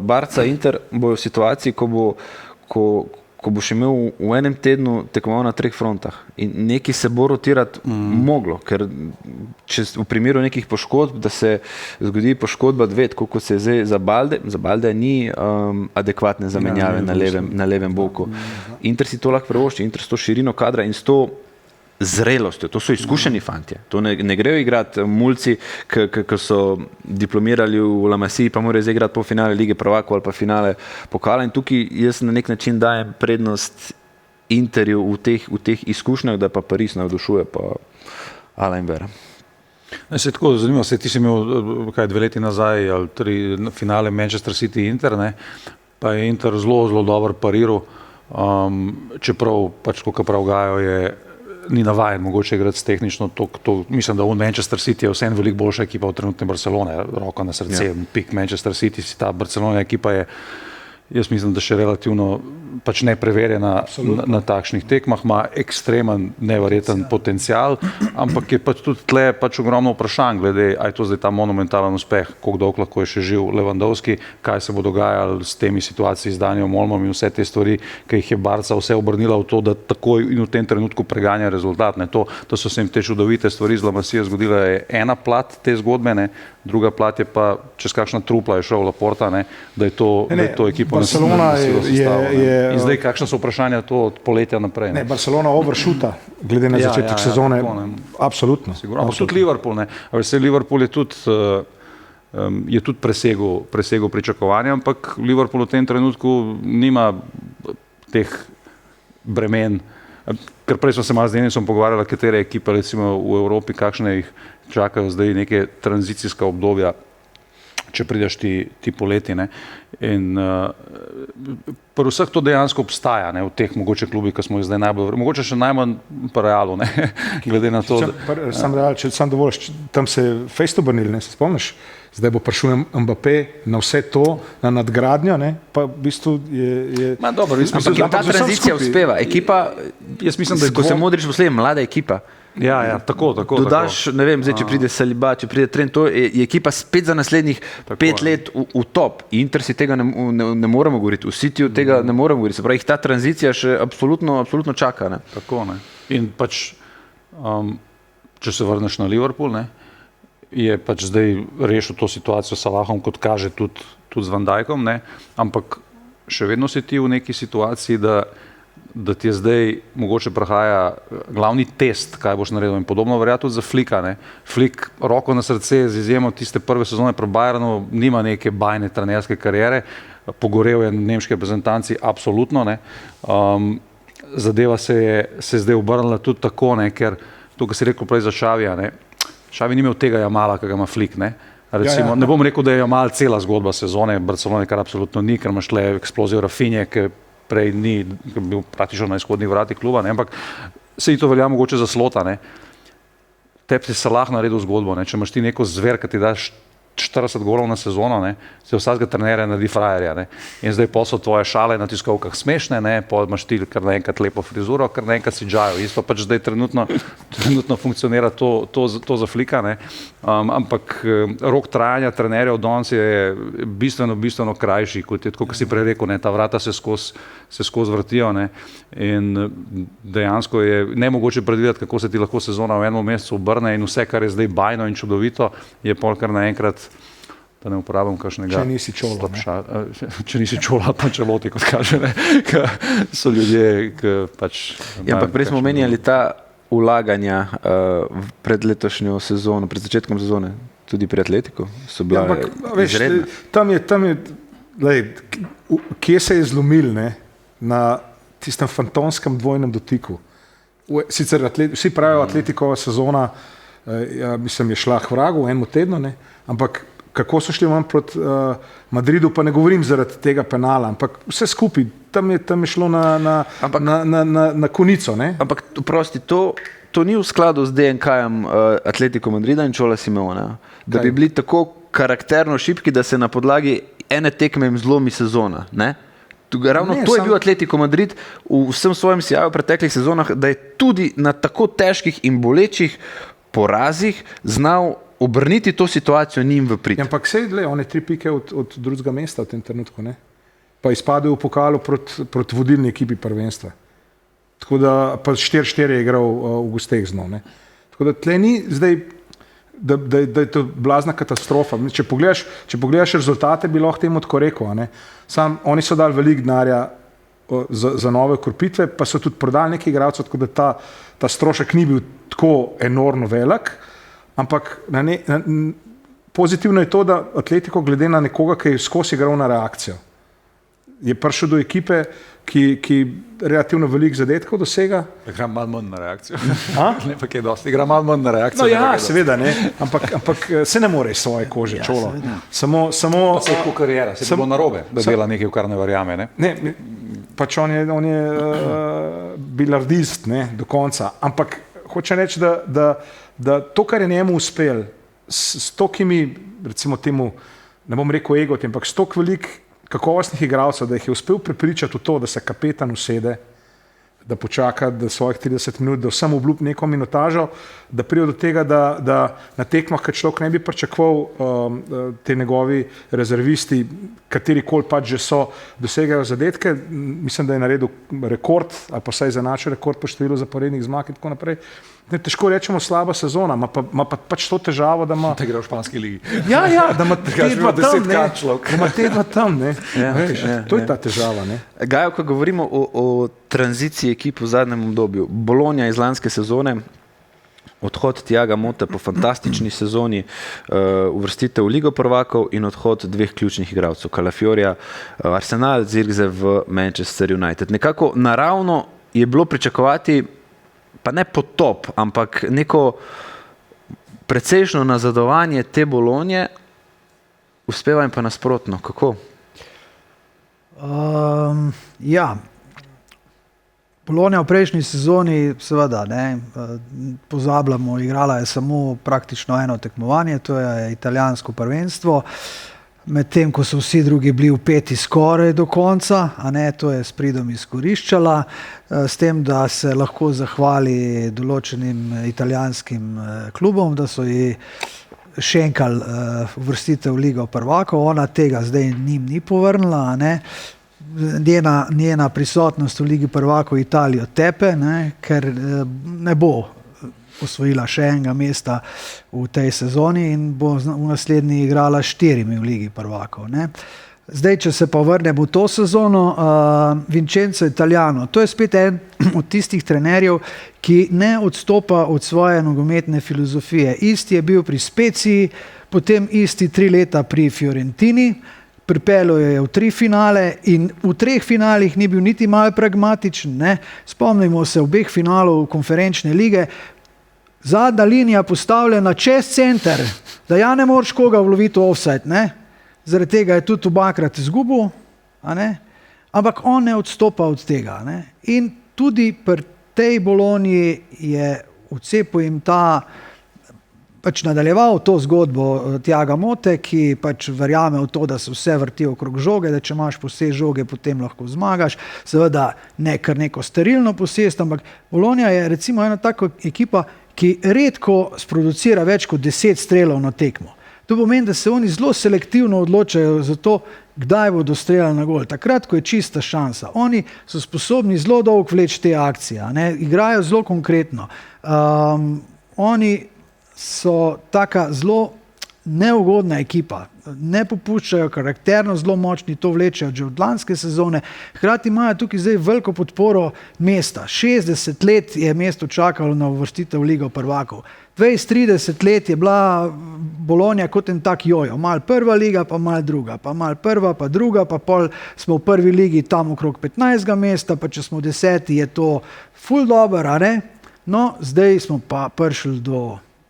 Barca, Inter bojo v situaciji, ko boš imel v enem tednu tekmoval na 3 frontah in neki se bo rotirati moglo, ker če v primeru nekih poškodb, da se zgodi poškodba 2, tako kot se je zdaj za Balde ni adekvatne zamenjave na levem boku. Inter si to lahko privošči, Inter s to širino kadra in s to zrelostjo, to so izkušeni fantje. To ne grejo igrati mulci, ki so diplomirali v La Masiji, pa morajo zdaj igrati polfinale Lige prvakov ali pa finale pokala. In tukaj jaz na nek način dajem prednost Interju v teh izkušnjah, da pa Paris navdušuje pa Alain Vera. Se je tako zanimivo, ti si imel 2 leti nazaj ali 3 finale Manchester City Inter, ne? Pa je Inter zelo dober pariral, čeprav pač, kot prav Gajo, ni navajen mogoče igrati tehnično, mislim, da v Manchester City je vseeno veliko boljša ekipa od trenutne Barcelone, roko na srce, pik Manchester City, ta Barcelona ekipa je, jaz mislim, da še relativno pač nepreverjena na takšnih tekmah, ima ekstremen, neverjeten potencial, ampak je pač tudi tle pač ogromno vprašanj glede, a je to zdaj ta monumentalen uspeh, koliko dolgo lahko je še živ Lewandowski, kaj se bo dogajalo s temi situacijami z Danijem Olmom in vse te stvari, ki jih je Barca vse obrnila v to, da takoj in v tem trenutku preganja rezultat. Ne. To, da so se jim te čudovite stvari z La Masije zgodile, je ena plat te zgodbe, ne. Druga plat je pa, čez kakšna trupla je šel Laporta, ne, da je to ekipo Barcelona in zdaj kakšna so vprašanja to od poletja naprej? Ne, Barcelona overshoota, glede na začetek sezone, absolutno. Ampak tudi Liverpool, ne. Liverpool je tudi presegel pričakovanja, ampak Liverpool v tem trenutku nima teh bremen, ker prej smo se malo z Denisom pogovarjali, katere ekipe recimo v Evropi, kakšne jih čakajo zdaj neke tranzicijska obdobja, če prideš ti poleti. Ne. In pri vseh to dejansko obstaja, ne, v teh mogoče klubih, ki smo jih zdaj mogoče še najmanj pa Realu, ne, glede na to. Sam Real, če sam dovolj, tam se je fejst obrnil, ne, se spomniš? Zdaj bo prišel Mbappé na vse to, na nadgradnjo, ne, pa v bistvu je... Ampak ta tranzicija uspeva. Ekipa, jaz mislim, da ko se Modrić posledi, mlada ekipa. Ja, tako. Dodaš, ne vem, zdaj, če pride Saliba, če pride Trent, to je ekipa spet za naslednjih 5 let v top. Inter si tega ne moremo govoriti, v Cityju tega ne moremo govoriti. Se pravi, ta tranzicija še absolutno čaka. Ne. Tako, ne. In pač, če se vrneš na Liverpool, ne, je pač zdaj rešil to situacijo s Salahom, kot kaže tudi z Van Dijkom, ne, ampak še vedno si ti v neki situaciji, da ti je zdaj mogoče prihaja glavni test, kaj boš naredil. In podobno verja tudi za Flika. Ne. Flik, roko na srce, z izjemo tiste prve sezone pri Bayernu, nima neke bajne trenerske kariere, pogorel je na nemški reprezentanci, absolutno. Ne. Zadeva se je zdaj obrnila tudi tako, ne, ker to, kar si rekel prej za Xavija, ne. Xavi ni imel tega Jamala, ki ga ima Flik. Ne. Recimo, ne bom rekel, da je Jamal cela zgodba sezone Barcelone, kar absolutno ni, ker imaš tle eksplozijo Rafinje, ki prej ni bil praktično na izhodnih vratih kluba, ne? Ampak se ji to velja mogoče za Slota. Ne? Tebi si Salah naredil zgodbo, ne? Če imaš ti neko zver, ki ti daš 40 golov na sezono, ne, se vsakega trenerja naredi frajerja. Ne. In zdaj so tvoje šale na tiskovkah smešne, ne, imaš ti kar naenkrat lepo frizuro, kar naenkrat si džajo. Isto pač zdaj trenutno funkcionira to za flika. Ne. Ampak rok trajanja trenerjev danes je bistveno krajši, kot je, tako kot si prej rekel, ne, ta vrata se skozi vrtijo. Ne. In dejansko je nemogoče predvideti, kako se ti lahko sezona v enem mesecu obrne in vse, kar je zdaj bajno in čudovito, je pol kar naenkrat, da ne uporabim kakšnega slabša. Če nisi čola, pa čeloti, kot kaže, ne. So ljudje, ki pač... Ja, ampak prej smo omenjali ta ulaganja pred letošnjo sezono, pred začetkom sezone, tudi pri Atletiku, so bila izredna. Tam je, kje se je zlomil, ne, na tistem fantomskem dvojnem dotiku. Sicer vsi pravijo, Atletikova sezona je šla k vragu v enem tednu, ne, ampak kako so šli proti Madridu, pa ne govorim zaradi tega penala, ampak vse skupaj, tam je šlo na konico. Ne? Ampak prosti, to ni v skladu z DNK-jem Atletico Madrida in Čola Simeona, da bi bili tako karakterno šibki, da se na podlagi ene tekme jim zlomi sezona. Ne? Ravno to je bil Atletico Madrid v vsem svojem sijaju v preteklih sezonah, da je tudi na tako težkih in bolečih porazih znal obrniti to situacijo njim v prid. Ja, ampak sej, on je 3 pike od drugega mesta v tem trenutku, ne? Pa izpadel v pokalu proti vodilni ekipi prvenstva. Tako da, pa 4-4 je igral v gosteh znov, ne? Tako da tle ni zdaj, da je to blazna katastrofa. Če pogledaš rezultate, bi lahko temu tako rekel, ne? Sam, oni so dali veliko denarja za nove okrepitve, pa so tudi prodali nekaj igralcev, tako da ta strošek ni bil tako enormno velik. Ampak pozitivno je to, da Atletico glede na nekoga, ki je skozi igral na reakcijo, je prišel do ekipe, ki relativno veliko zadetkov dosega. Igra malo manj na reakcijo. Ne pa kaj dosti, igra malo manj na reakcijo. No ja, seveda, ne. Ampak se ne more iz svoje kože, Čolo. Samo pa se je po karijera, se je bilo narobe, da dela nekaj, v kar ne verjame, ne? Ne, pač on je bilardist, ne, do konca. Ampak hočem reči, da to, kar je njemu uspel, s tokimi, recimo temu, ne bom rekel egoti, ampak s toliko velik kakovostnih igralcev, da jih je uspel prepričati v to, da se kapetan usede, da počaka do svojih 30 minut, da vsem obljubi neko minutažo, da pride do tega, da na tekmah, kad človek ne bi pričakoval, te njegovi rezervisti, katerikoli pač že so, dosegajo zadetke. Mislim, da je naredil rekord, ali pa vsaj zanačil rekord po številu zaporednih zmag in tako naprej. Ne, težko rečemo slaba sezona, ima pa pač to težavo, da ima... Da igra v španski ligi. Ja, da ima tedva tam, ne. Da ima tedva tam, ne. To je ta težava, ne. Gajo, ko govorimo o tranziciji ekip v zadnjem obdobju, Bologna iz lanske sezone, odhod Thiaga Motte po fantastični sezoni, uvrstitev v Ligo prvakov in odhod 2 ključnih igralcev, Calafiorja, Arsenal, Zirkze v Manchester United. Nekako naravno je bilo pričakovati, pa ne potop, ampak neko precejšno nazadovanje te Bologne, uspeva jim pa nasprotno. Kako? Ja, Bologna v prejšnji sezoni, seveda, ne, pozabljamo, igrala je samo praktično eno tekmovanje, to je italijansko prvenstvo, medtem ko so vsi drugi bili vpeti skoraj do konca, a ne, to je s pridom izkoriščala, s tem, da se lahko zahvali določenim italijanskim klubom, da so ji šenkali uvrstitev v Ligo prvakov, ona tega zdaj njim ni povrnila, a ne. Njena prisotnost v Ligi prvakov Italijo tepe, ne, ker ne bo osvojila še enega mesta v tej sezoni in bo v naslednji igrala 4 v Ligi prvakov. Ne. Zdaj, če se pa vrnemo v to sezono, Vincenzo Italiano, to je spet en od tistih trenerjev, ki ne odstopa od svoje nogometne filozofije. Isti je bil pri Speziji, potem isti 3 leta pri Fiorentini, pripeljal je v 3 finale in v 3 finalih ni bil niti malo pragmatičen. Ne. Spomnimo se obeh finalov konferenčne lige, zadnja linija postavljena čez center, da ja ne moreš koga vloviti v offside, ne. Zaradi tega je tudi obakrat izgubil, a ne. Ampak on ne odstopa od tega. Ne. In tudi pri tej Bologni je vcepil jim ta pač nadaljeval to zgodbo Tjaga Mote, ki pač verjame v to, da se vse vrti okrog žoge, da če imaš posest žoge, potem lahko zmagaš. Seveda ne kar neko sterilno posest, ampak Bologna je recimo ena taka ekipa, ki redko sproducira več kot 10 strelov na tekmo. To pomeni, da se oni zelo selektivno odločajo za to, kdaj bodo streljali na gol. Takrat, ko je čista šansa. Oni so sposobni zelo dolgo vleči te akcije, ne? Igrajo zelo konkretno. Oni so taka zelo neugodna ekipa, ne popuščajo, karakterno zelo močni, to vlečejo že od lanske sezone. Hkrati imajo tukaj zdaj veliko podporo mesta. 60 let je mesto čakalo na uvrstitev v Ligo prvakov. 20-30 let je bila Bologna kot en tak jojo. Mal prva liga, pa mal druga, pa mal prva, pa druga, pa pol smo v prvi ligi tam okrog 15. mesta, pa če smo 10, je to ful dober, a ne? No, zdaj smo pa prišli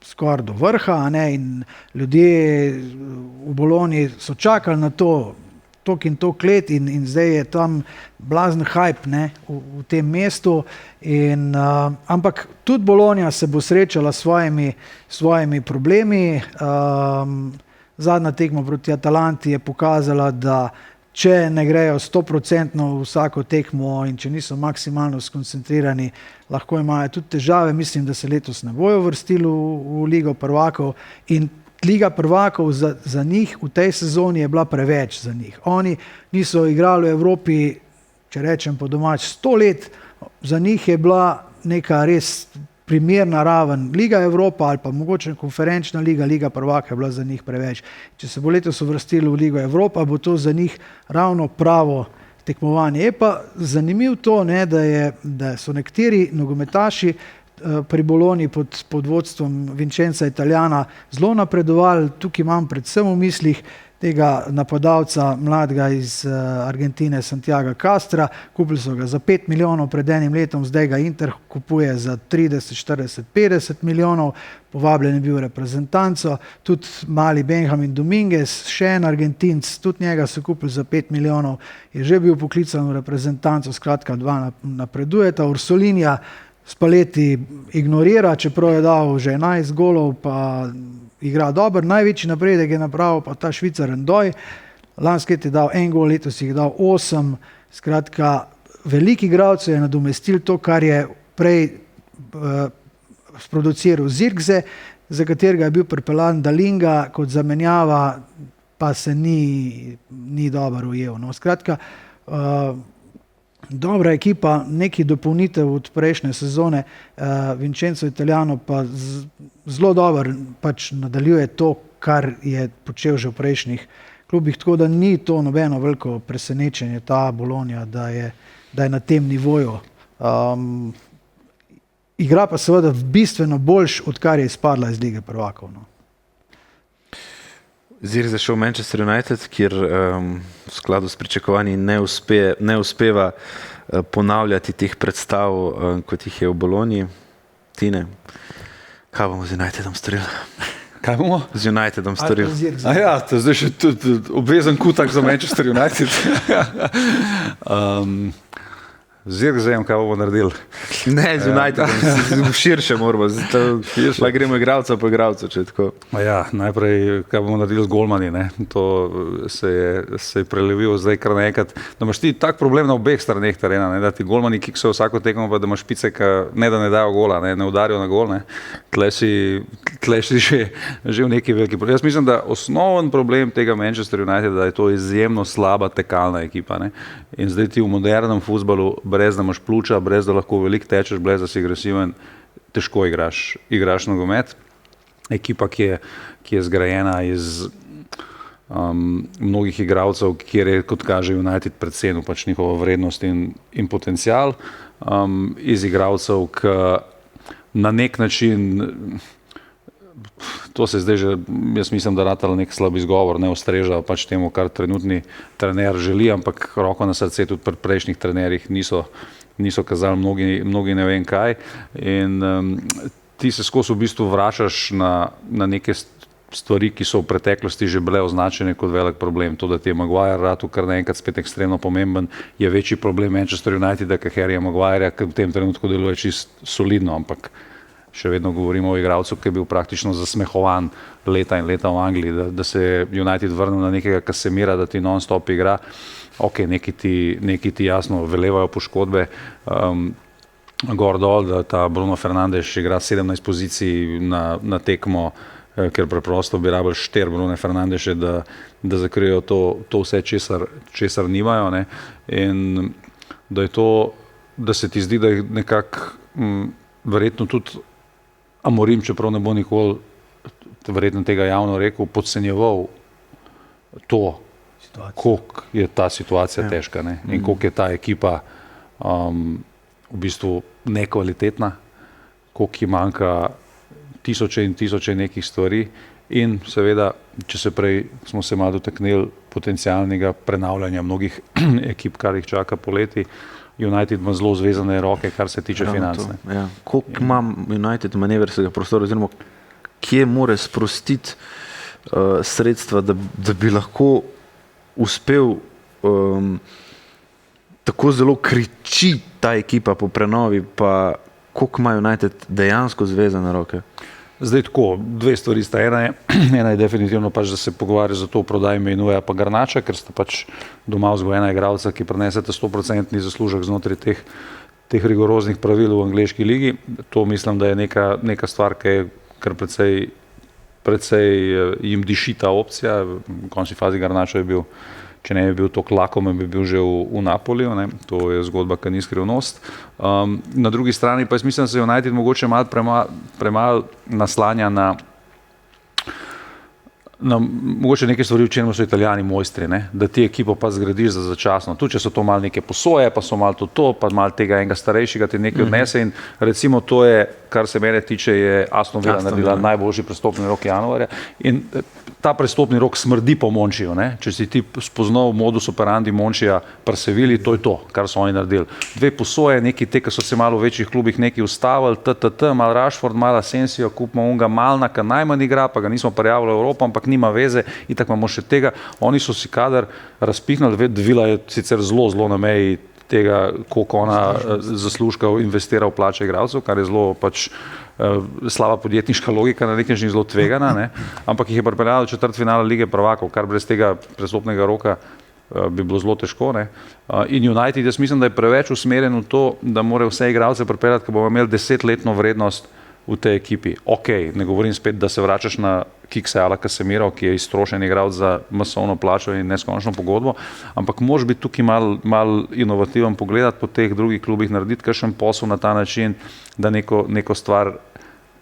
skoraj do vrha, a ne? In ljudje v Bologni so čakali na to, tok in tok let in zdaj je tam blazen hype, ne, v tem mestu. Ampak tudi Bologna se bo srečala s svojimi problemi. Zadnja tekma proti Atalanti je pokazala, da če ne grejo 100% vsako tekmo in če niso maksimalno skoncentrirani, lahko imajo tudi težave. Mislim, da se letos ne bojo vrstili v Ligo prvakov in Liga prvakov za njih v tej sezoni je bila preveč za njih. Oni niso igrali v Evropi, če rečem po domač, 100 let. Za njih je bila neka res primerna raven. Liga Evropa ali pa mogoče konferenčna liga, Liga prvaka je bila za njih preveč. Če se bo letos uvrstili v Ligo Evropa, bo to za njih ravno pravo tekmovanje. Je pa zanimivo to, ne, da so nekateri nogometaši pri Bologni pod vodstvom Vincenza Italijana zelo napredovali. Tukaj imam predvsem v mislih tega napadalca mladega iz Argentine, Santiaga Castra. Kupili so ga za 5 milijonov pred enim letom, zdaj ga Inter kupuje za 30, 40, 50 milijonov. Povabljen je bil reprezentanco, tudi mali Benjamin Dominguez, še en Argentinc, tudi njega so kupili za 5 milijonov, je že bil poklican v reprezentanco, skratka dva napredujeta. Ursolinja Spalletti ignorira, čeprav je dal že 11 golov, pa igra dober. Največji napredek je napravil pa ta Švicar Ndoj. Lanski let je dal 1 gol, letos jih dal 8. Skratka, veliki igralcev je nadomestil to, kar je prej sproduciral Zirkze, za katerega je bil pripeljan Dalinga kot zamenjava, pa se ni dobro ujel. No, skratka, dobra ekipa, neki dopolnitev od prejšnje sezone. Vincenzo Italijano pa zelo dobro pač nadaljuje to, kar je počel že v prejšnjih klubih, tako da ni to nobeno veliko presenečenje ta Bologna, da je na tem nivoju. Igra pa seveda bistveno boljš, odkar je izpadla iz Lige prvakov. No. Zirkzee šel v Manchester United, kjer v skladu s pričakovanji ne uspeva ponavljati teh predstav, kot jih je v Bologni. Tine, kaj bomo z Unitedom storili? Kaj bomo? Z Unitedom storili. Ja, to je zdaj še tudi obvezen kutak za Manchester United. Zirkzeem, kaj bomo naredili? Ne, z Unitedom, širše moramo, pa gremo igralca po igralcu, če tako. Ja, najprej, kaj bomo naredili z golmani, ne? To se je prelevilo zdaj kar nekaj. Da imaš ti tak problem na obeh straneh terena, ne? Da ti golmani kiksajo vsako tekmo, pa da imaš špice, ne da ne dajo gola, ne udarijo na gol, ne? Tle si že v neki veliki problem. Jaz mislim, da osnoven problem tega Manchester United, da je to izjemno slaba tekalna ekipa, ne? In zdaj ti v modernem fuzbalu, brez da imaš pljuča, brez da lahko veliko tečeš, brez da si agresiven, težko igraš nogomet. Ekipa, ki je zgrajena iz mnogih igralcev, kjer je, kot kaže United, precenil pač njihovo vrednost in potencial. Iz igralcev, ki na nek način, to se zdaj že, jaz mislim, da ratalo nek slab izgovor, ne ustreža pač temu, kar trenutni trener želi, ampak roko na srce tudi pri prejšnjih trenerjih niso kazali mnogi ne vem kaj. In ti se skozi v bistvu vračaš na neke stvari, ki so v preteklosti že bile označene kot velik problem. To, da ti je Maguire ratu kar naenkrat spet ekstremno pomemben, je večji problem Manchester Uniteda, kot Harryja Maguireja, ki v tem trenutku deluje čisto solidno, ampak še vedno govorimo o igralcu, ki je bil praktično zasmehovan leta in leta v Angliji, da se je United vrnil na nekega Casemira, da ti non-stop igra. Ok, neki ti jasno velevajo poškodbe, gor dol, da ta Bruno Fernandes igra 17 pozicij na tekmo, ker preprosto bi rabili 4 Brune Fernandeše, da zakrijejo to vse, česar nimajo. Ne? In da je to, da se ti zdi, da je nekako verjetno tudi Amorim, čeprav ne bo nikoli verjetno tega javno rekel, podcenjeval to, koliko je ta situacija težka, ne? In koliko je ta ekipa v bistvu nekvalitetna, koliko ji manjka tisoče in tisoče nekih stvari in seveda, če se prej smo se malo dotaknili potencialnega prenavljanja mnogih ekip, kar jih čaka poleti, United ima zelo zvezane roke, kar se tiče financ. Ja. Koliko ima United manevrskega prostora, oziroma kje mora sprostiti sredstva, da bi lahko uspel tako zelo kriči ta ekipa po prenovi, pa koliko ima United dejansko zvezane roke? Zdaj tako, dve stvari sta. Ena je definitivno pač, da se pogovarja za to prodajo Menuja pa Garnača, ker sta pač doma vzgojena igralca, ki prenesete 100% zaslužek znotraj teh rigoroznih pravil v angleški ligi. To mislim, da je neka stvar, ki je kar precej jim diši ta opcija. V končni fazi Garnača je bil, če ne bi bil toliko lakomen, bi bil že v Napoliju, ne? To je zgodba, ki ni skrivnost. Na drugi strani pa jaz mislim, da se United mogoče malo premalo naslanja na mogoče neke stvari, v čem so Italijani mojstri, ne? Da ti ekipo pa zgradiš za začasno. Tu, če so to malo neke posoje, pa so malo to, pa malo tega enega starejšega ti nekaj odnese in recimo to je, kar se mene tiče, je Aston Villa naredila najboljši prestopni rok januarja in ta prestopni rok smrdi po Mončiju, ne? Če si ti spoznal modus operandi Mončija pri Sevilji, to je to, kar so oni naredili. Dve posoje, neki te, ki so se malo v večjih klubih neki ustavili, malo Rashford, malo Asensio, kupimo unga Malnaka, najmanj igra, pa ga nismo prijavili v Evropo, ampak nima veze, itak imamo še tega. Oni so si kadar razpihnili, Villa je sicer zelo na meji tega, koliko ona zaslužka investira v plače igralcev, kar je zelo pač slaba podjetniška logika, na nek način zelo tvegana, ne? Ampak jih je pripeljala do četrtfinala Lige prvakov, kar brez tega prestopnega roka bi bilo zelo težko. Ne? In United, jaz mislim, da je preveč usmerjen v to, da mora vse igralce pripeljati, ker bomo imeli 10-letno vrednost v tej ekipi. Ok, ne govorim spet, da se vračaš na Kikse ala Casemiro, ki je iztrošen igralec za masovno plačo in neskončno pogodbo, ampak moraš biti tukaj malo inovativen, pogledati po teh drugih klubih, narediti kakšen posel na ta način, da neko stvar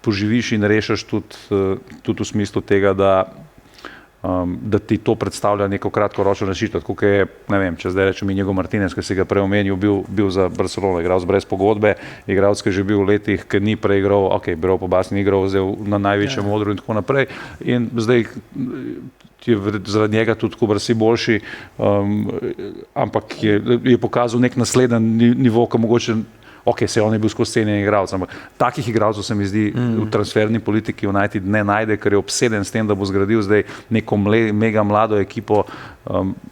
poživiš in rešiš tudi v smislu tega, da ti to predstavlja neko kratkoročno rešitev. Tako je, ne vem, če zdaj rečem Inigo Martinez, ki si ga prej omenil, bil za Barcelono, igralec brez pogodbe, igralec, ki je že bil v letih, ki ni prej igral, ok, igral po basni, igral na največjem odru in tako naprej. In zdaj je zaradi njega tudi Kubarsi boljši, ampak je pokazal nek naslednji nivo, ki mogoče ok, se on je bil skozi cenjen igralec, ampak takih igralcev se mi zdi v transferni politiki United ne najde, ker je obseden s tem, da bo zgradil zdaj neko mega mlado ekipo,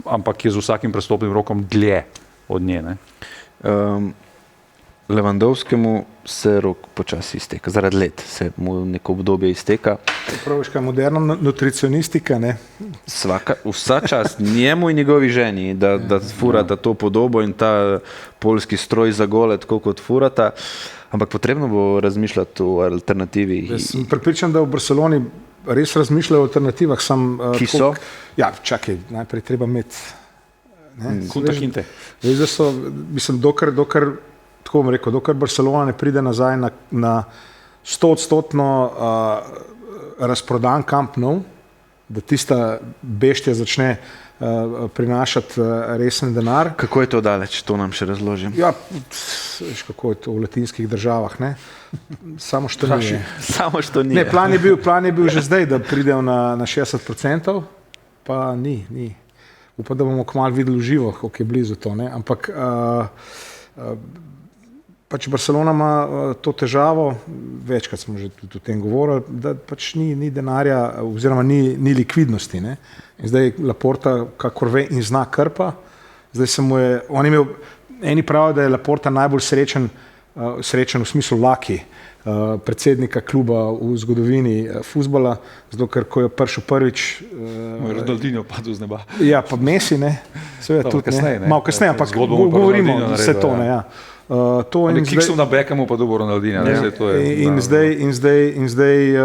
ampak je z vsakim prestopnim rokom dlje od nje. Ne? Lewandowskemu se rok počasi izteka, zaradi let se mu neko obdobje izteka. Praviška moderna nutricionistika, ne? Vsa čast njemu in njegovi ženi, da furata to podobo in ta poljski stroj za gole, tako kot furata, ampak potrebno bo razmišljati o alternativi. Jaz sem pripričan, da v Barceloni res razmišljajo o alternativah. Ki so? Ja, čakaj, najprej treba imeti Kunta Kinte. Veš, da so, mislim, dokler tako bom rekel, dokler Barcelona ne pride nazaj na 100% razprodan Camp Nou, da tista beštija začne prinašati resen denar. Kako je to daleč, to nam še razložim. Ja, veš, kako je to v latinskih državah, ne? Samo što ni. Samo što ni. Ne, plan je bil že zdaj, da pridejo na 60%, pa ni. Upam, da bomo kmalu videli v živo, kako je blizu to, ne? Ampak pač Barcelona ima to težavo, večkrat smo že tudi o tem govorili, da pač ni denarja oziroma ni likvidnosti. Ne? In zdaj Laporta, kakor ve in zna krpa, zdaj se mu je, eni pravijo, da je Laporta najbolj srečen srečen v smislu laki, predsednika kluba v zgodovini fuzbala, zato ker ko je prišel prvič... Ronaldinho padel z neba. Ja, pa Messi, ne, seveda tudi, kasneje, ne. malo kasneje, ampak Zgodbo mu pa govorimo Ronaldinho vse naredil, to, ne, ja. To Ampak kiksov na Beckhamu pa dobo Ronaldinha, ne, vse to je... In zdaj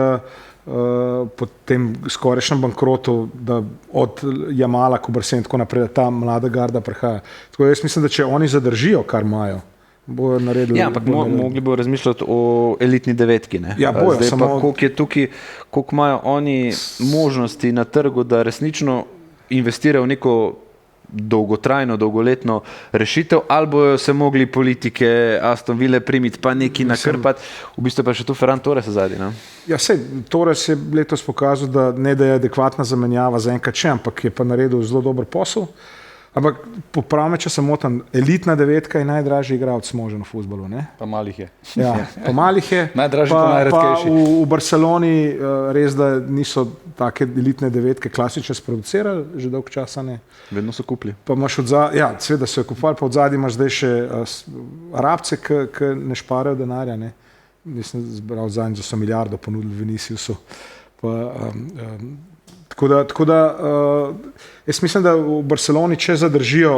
po tem skorajšnjem bankrotu, da od Jamala, Kubersen in tako naprej, da ta mlada garda prihaja. Tako jaz mislim, da če oni zadržijo, kar imajo, bojo naredili... Ja, ampak mogli bo razmišljati o elitni devetki. Ne? Ja, bojo, zdaj samo... pa koliko je tukaj, koliko imajo oni možnosti na trgu, da resnično investirajo v neko dolgotrajno, dolgoletno rešitev, ali bojo se mogli politike Aston Ville primiti, pa neki nakrpati, v bistvu pa še tu Ferran Torres zadnji. Ja, sej, Torres je letos pokazal, da ne da je adekvatna zamenjava za enkrat še, ampak je pa naredil zelo dober posel. Ampak popravme, če se motam, elitna devetka je najdražji igralec možen v fuzbalu, ne? Pa malih je. Ja, pa malih je. Najdražji pa najredkejši. Pa v Barceloni res, da niso take elitne devetke klasične sproducirali, že dolgo časa ne. Vedno so kupili. Pa imaš ja, seveda so jo kupali, pa od zadnji imaš zdaj še Arabce, ki ne šparajo denarja, ne. Nisem zbral zadnji, da so milijardo ponudili Viniciusu. Tako da jaz mislim, da v Barceloni, če zadržijo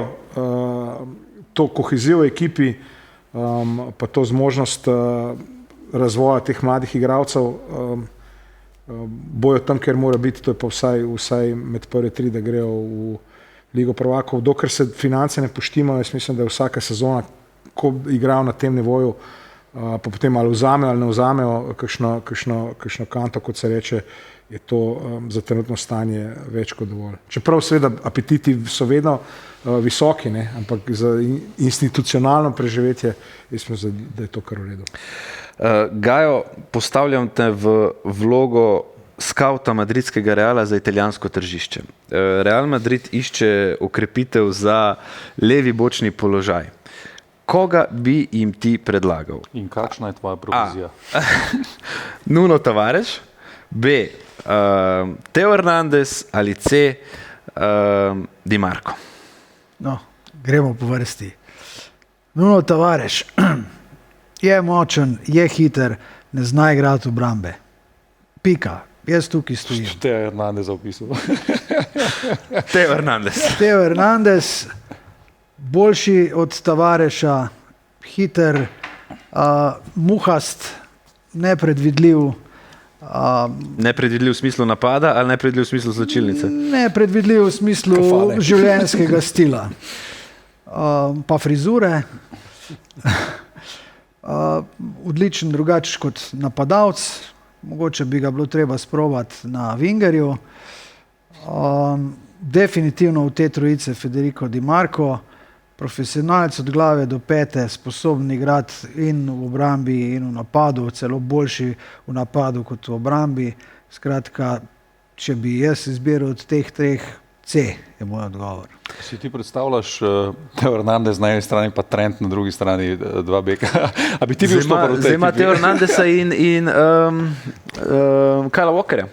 to kohezijo v ekipi, pa to zmožnost razvoja teh mladih igralcev, bojo tam, kjer mora biti, to je pa vsaj med prve tri, da grejo v Ligo prvakov. Dokler se finance ne poštimajo, jaz mislim, da je vsaka sezona, ko igrajo na tem nivoju, pa potem ali vzamejo ali ne vzamejo kakšno kanto, kot se reče, je to za trenutno stanje več kot dovolj. Čeprav seveda apetiti so vedno visoki, ne? Ampak za institucionalno preživetje mislim, da je to kar v redu. Gajo, postavljam te v vlogo skauta madridskega Reala za italijansko tržišče. Real Madrid išče okrepitev za levi bočni položaj. Koga bi jim ti predlagal? In kakšna je tvoja provizija? Nuno Tavares, B. Teo Hernandez ali C. Di Marco. No, gremo po vrsti. Nuno Tavares je močen, je hiter, ne zna igrati obrambe. Pika. Jaz tukaj stojim. Teo Hernandez opisal. Teo Hernandez. Teo Hernandez, boljši od Tavareša, hiter, muhast, nepredvidljiv. Nepredvidljiv v smislu napada ali nepredvidljiv v smislu značilnice? Nepredvidljiv v smislu življenjskega stila. Pa frizure. Odličen drugače kot napadalec. Mogoče bi ga bilo treba sprobati na Wingerju. Definitivno v te trojice Federico Di Marco, profesionalec od glave do pete, sposoben igrati in v obrambi in v napadu, celo boljši v napadu kot v obrambi. Skratka, če bi jaz izbiral od teh treh, C je moj odgovor. Si ti predstavljaš Teo Hernandez na eni strani, pa Trent na drugi strani, dva beka? A bi ti bil stopar v tej Zdaj ima Teo Hernandeza in Kyla Walkerja.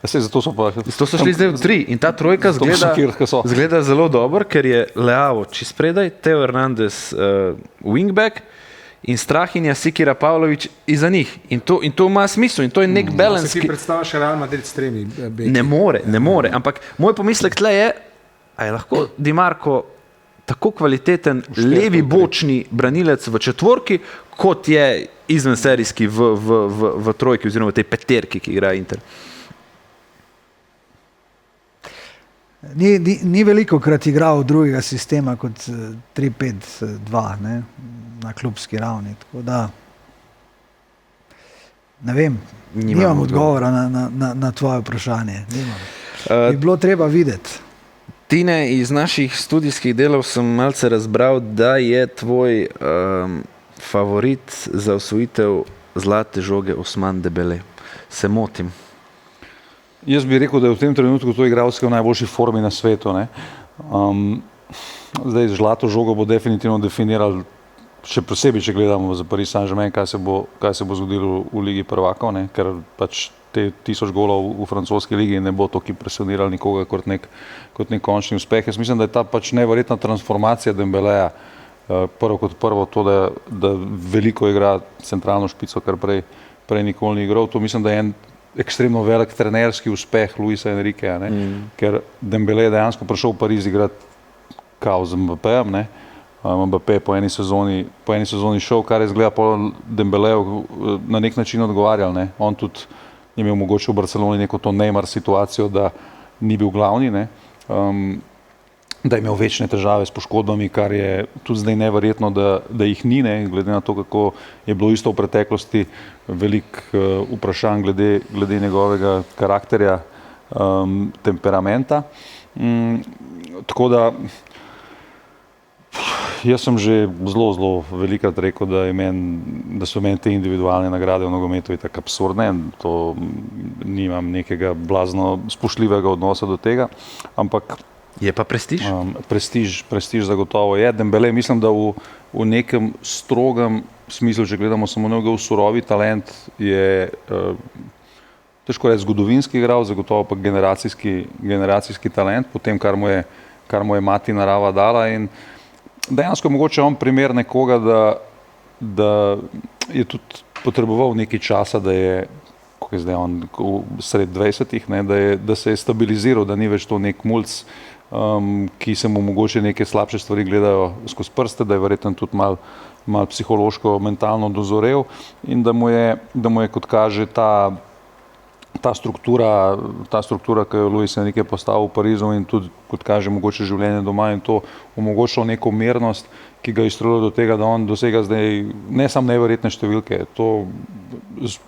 Zato so šli zdaj v tri in ta trojka zgleda zelo dobro, ker je Leao čist spredaj, Teo Hernandez wingback in Strahinja Sikira Pavlović iza njih. In to ima smisel in to je nek balans. Se ti predstavljaš Real Madrid s tremi beki? Ne more, ampak moj pomislek tle je, a je lahko Di Marco tako kvaliteten levi bočni branilec v četvorki, kot je izvenserijski v trojki oziroma v tej peterki, ki igra Inter. Ni veliko krat igral drugega sistema kot 3-5-2 na klubski ravni. Tako da ne vem, nimam odgovora na tvoje vprašanje. Bi bilo treba videti. Tine, iz naših študijskih delov sem malce razbral, da je tvoj favorit za osvojitev zlate žoge Ousmane Dembélé. Se motim? Jaz bi rekel, da je v tem trenutku to igralska v najboljši formi na svetu. Zdaj, zlato žogo bo definitivno definiral, še posebej, če gledamo za Paris Saint-Germain, kaj se bo zgodilo v Ligi prvakov, ker pač te 1000 golov v francoski ligi ne bo toliko impresioniralo nikoga kot nek končni uspeh. Jaz mislim, da je ta pač neverjetna transformacija Dembeleja Prvo kot prvo to, da veliko igra centralno špico, kar prej nikoli ni igral. To mislim, da je en ekstremno velik trenerski uspeh Luisa Enriqueja, ker Dembele je dejansko prišel v Pariz igrati kao z Mbappéjem, ne. Mbappé je po eni sezoni šel, kar je izgleda po Dembeleju na nek način odgovarjal, ne. On tudi je imel mogoče v Barceloni neko to Neymar situacijo, da ni bil glavni, ne. Da je imel večne težave s poškodbami, kar je tudi zdaj neverjetno, da jih ni, ne, glede na to, kako je bilo isto v preteklosti, veliko vprašanj glede njegovega karakterja, temperamenta. Tako da jaz sem že zelo velikrat rekel, da so meni te individualne nagrade v nogometu tako absurdne, to nimam nekega blazno spoštljivega odnosa do tega, ampak je pa prestiž? Prestiž zagotovo je. Dembele mislim, da v nekem strogem smislu, če gledamo samo njegov surovi talent, je težko reči zgodovinski igral, zagotovo pa generacijski talent, po tem, kar mu je mati narava dala, in dejansko mogoče on primer nekoga, da je tudi potreboval nekaj časa, da je, kako je zdaj on, sred 20-ih, da se je stabiliziral, da ni več to nek mulc, ki se mu mogoče neke slabše stvari gledajo skozi prste, da je verjetno tudi malo psihološko, mentalno dozorel in da mu je, kot kaže, ta struktura, ki jo Luis Enrique postavil v Parizu in tudi, kot kaže, mogoče življenje doma in to omogočilo neko mirnost, ki ga je izstrelilo do tega, da on dosega zdaj ne samo neverjetne številke, to z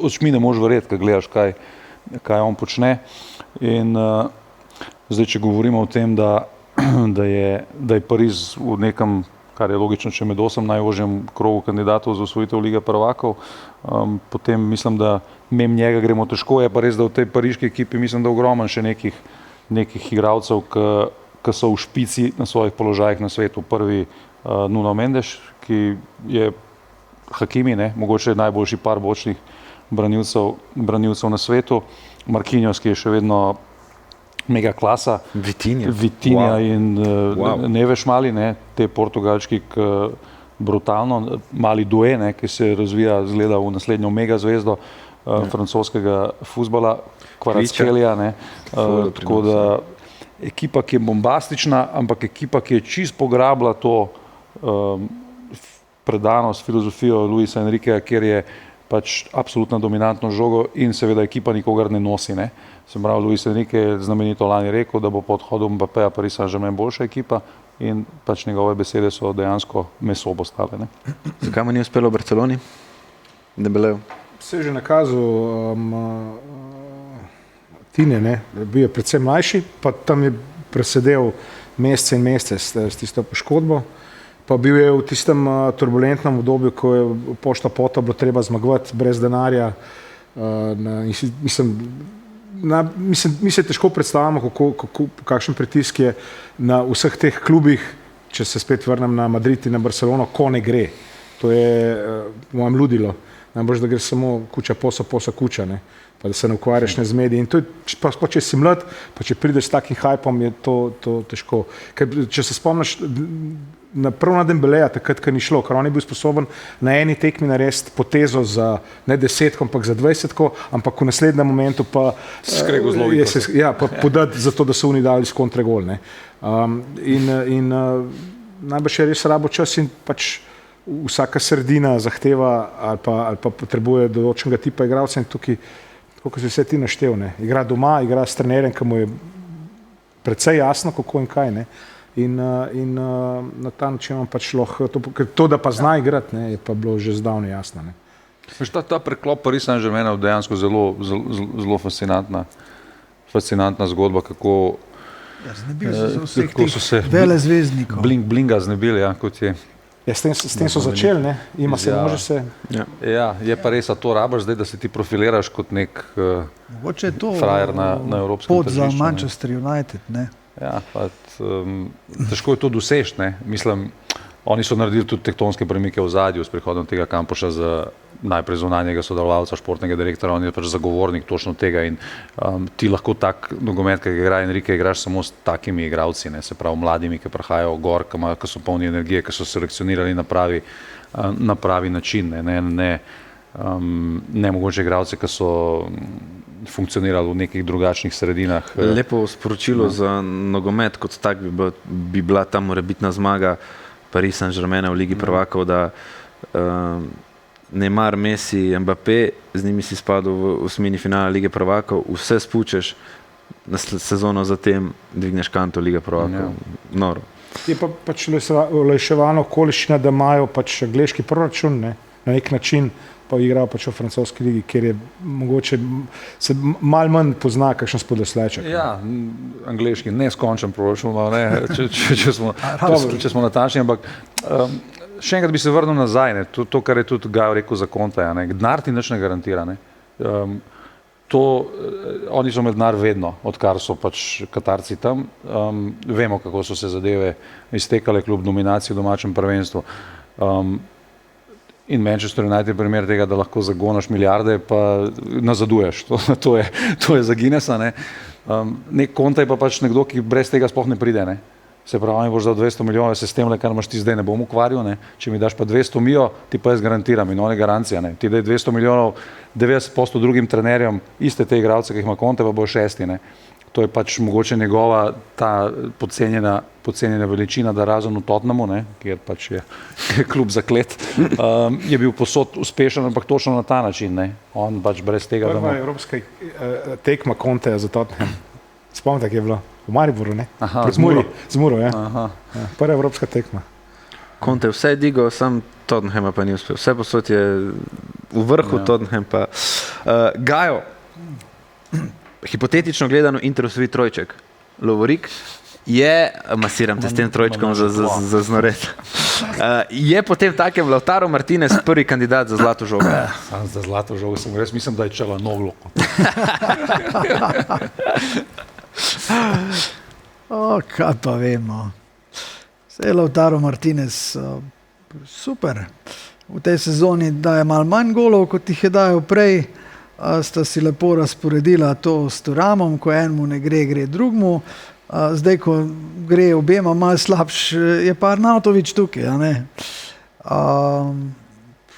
očmi ne moreš verjeti, ko gledaš, kaj on počne. In zdaj, če govorimo o tem, da je Pariz v nekem, kar je logično, če med 8 najožjem krogu kandidatov za osvojitev Lige prvakov, potem mislim, da mimo njega gremo težko. Je pa res, da v tej pariški ekipi mislim, da ogromno še nekih igralcev, ki so v špici na svojih položajih na svetu. Prvi Nuno Mendes, ki je Hakimi, ne, mogoče najboljši par bočnih branilcev na svetu. Marquinhos, ki je še vedno mega klasa. Vitinha in Neves mali, ne, te portugalčki, brutalno. Mali Doué, ne, ki se razvija, zgleda v naslednjo mega zvezdo francoskega fuzbala, Kvaratskhelia, ne. Tako da ekipa, ki je bombastična, ampak ekipa, ki je čist pograbila to predanost, filozofijo Luisa Enriqueja, kjer je pač absolutno dominantno žogo in seveda ekipa nikogar ne nosi, ne. Se pravi, Luis Enrique je znamenito lani rekel, da bo po odhodu Mbappéja Paris Saint-Germain boljša ekipa in pač njegove besede so dejansko meso postale, ne. Zakaj mu ni uspelo v Barceloni? Dembeleju? Se je že nakazal Tine, ne, bil je predvsem mlajši, pa tam je presedel mesece in mesece s tisto poškodbo, pa bil je v tistem turbulentnem obdobju, ko je pošta pota bilo treba zmagovati brez denarja. Mi se težko predstavljamo, kakšen pritisk je na vseh teh klubih, če se spet vrnem na Madrid in na Barcelono, ko ne gre. To je mojem ludilo. Najbolj, da gre samo kuča, posa kuča, ne, pa da se ne ukvarjaš ne z mediji. In to je, pa če si mlad, pa če prideš s takim hajpom, je to težko. Ker, če se spomniš, prvo na Dembeleja, takrat, ko ni šlo, ker on je bil sposoben na eni tekmi narediti potezo za ne 10, ampak za 20, ampak v naslednjem momentu pa podati za to, da so oni dali s kontregol, ne. In najbrž je res rabo čas in pač vsaka sredina zahteva ali pa potrebuje določenega tipa igralca in tukaj, kot si vse ti naštel, ne. Igra doma, igra s trenerjem, ki mu je precej jasno, kako in kaj, ne. In na ta način on pač lahko, to, da pa zna igrati, ne, je pa bilo že zdavnaj jasno, ne. Ta preklop Paris Saint-Germaina je dejansko zelo fascinantna zgodba, kako so se velezvezdnikov. Blinga znebili, ja, kot je. Ja, s tem so začeli, ne, ima se, može se. Ja, je pa res, a to rabaš zdaj, da se ti profiliraš kot nek frajer na evropskem tržišču. Pot za Manchester United, ne. Ja, pa težko je to doseči, ne. Mislim, oni so naredili tudi tektonske premike v ozadju s prihodom tega Kampuša najprej zunanjega sodelovalca, športnega direktora, on je pač zagovornik točno tega in ti lahko tak nogomet, ki ga igra Enrique, igraš samo s takimi igralci, ne, se pravi mladimi, ki prihajajo gor, ki so polni energije, ki so selekcionirali na pravi način, ne mogoče igralce, ki so funkcionirali v nekih drugačnih sredinah. Lepo sporočilo za nogomet kot tak bi bila ta morebitna zmaga Paris Saint-Germain v Ligi prvakov, da Neymar, Messi, Mbappé, z njimi si spadal v osmini finala Lige prvakov, vse spučeš, na sezono zatem dvigneš kanto Lige prvakov. Noro. Je pa pač olajševalna okoliščina, da imajo pač angleški proračun, ne, na nek način pa igrajo pač v francoski ligi, kjer je mogoče se malo manj pozna kakšen spodlesleček. Ja, angleški neskončen proračun, ne, če smo natančni, ampak še enkrat bi se vrnil nazaj, ne, to, kar je tudi Gajo rekel za Conteja, ne, denar ti nič ne garantira, ne. Oni so imeli denar vedno, odkar so pač Katarci tam, vemo, kako so se zadeve iztekale kljub dominaciji v domačem prvenstvu. In Manchester United je primer tega, da lahko zagonaš milijarde, pa nazaduješ. To je za Guinnessa, ne. Nek Conte je pa pač nekdo, ki brez tega sploh ne pride, ne. Se pravi, boš dal 200 milijonov, se s tem, kar imaš ti zdaj, ne bom ukvarjal, ne. Če mi daš pa 200 milijo, ti pa jaz garantiram in on je garancija, ne. Ti daj 200 milijonov 90% drugim trenerjem, iste te igralce, ki jih ima Conte, pa bo šesti, ne. To je pač mogoče njegova ta podcenjena veličina, da razen v Tottenhamu, ne, kjer pač je klub zaklet, je bil posod uspešen, ampak točno na ta način, ne. On pač brez tega, da Prva evropska tekma Conteja za Tottenham. Spomnite, kje je bilo? V Mariboru, ne? Aha, z Muro, ja. Prva evropska tekma. Conte vse je digal, sam Tottenhama pa ni uspel. Vse posod je v vrhu, Tottenham pa. Gajo, hipotetično gledano Inter osvoji trojček. Lovorik je, masiram te s tem trojčkom za znoret, je potem takem Lautaro Martinez prvi kandidat za zlato žogo. Za zlato žogo sem res, mislim, da je Čalanoglu. Kaj pa vemo. Sej Lautaro Martinez, super. V tej sezoni daje malo manj golov, kot jih je dajal prej. Sta si lepo razporedila to s Thuramom, ko enemu ne gre, gre drugmu. Zdaj, ko gre obema malo slabš, je pa Arnautovič tukaj, a ne?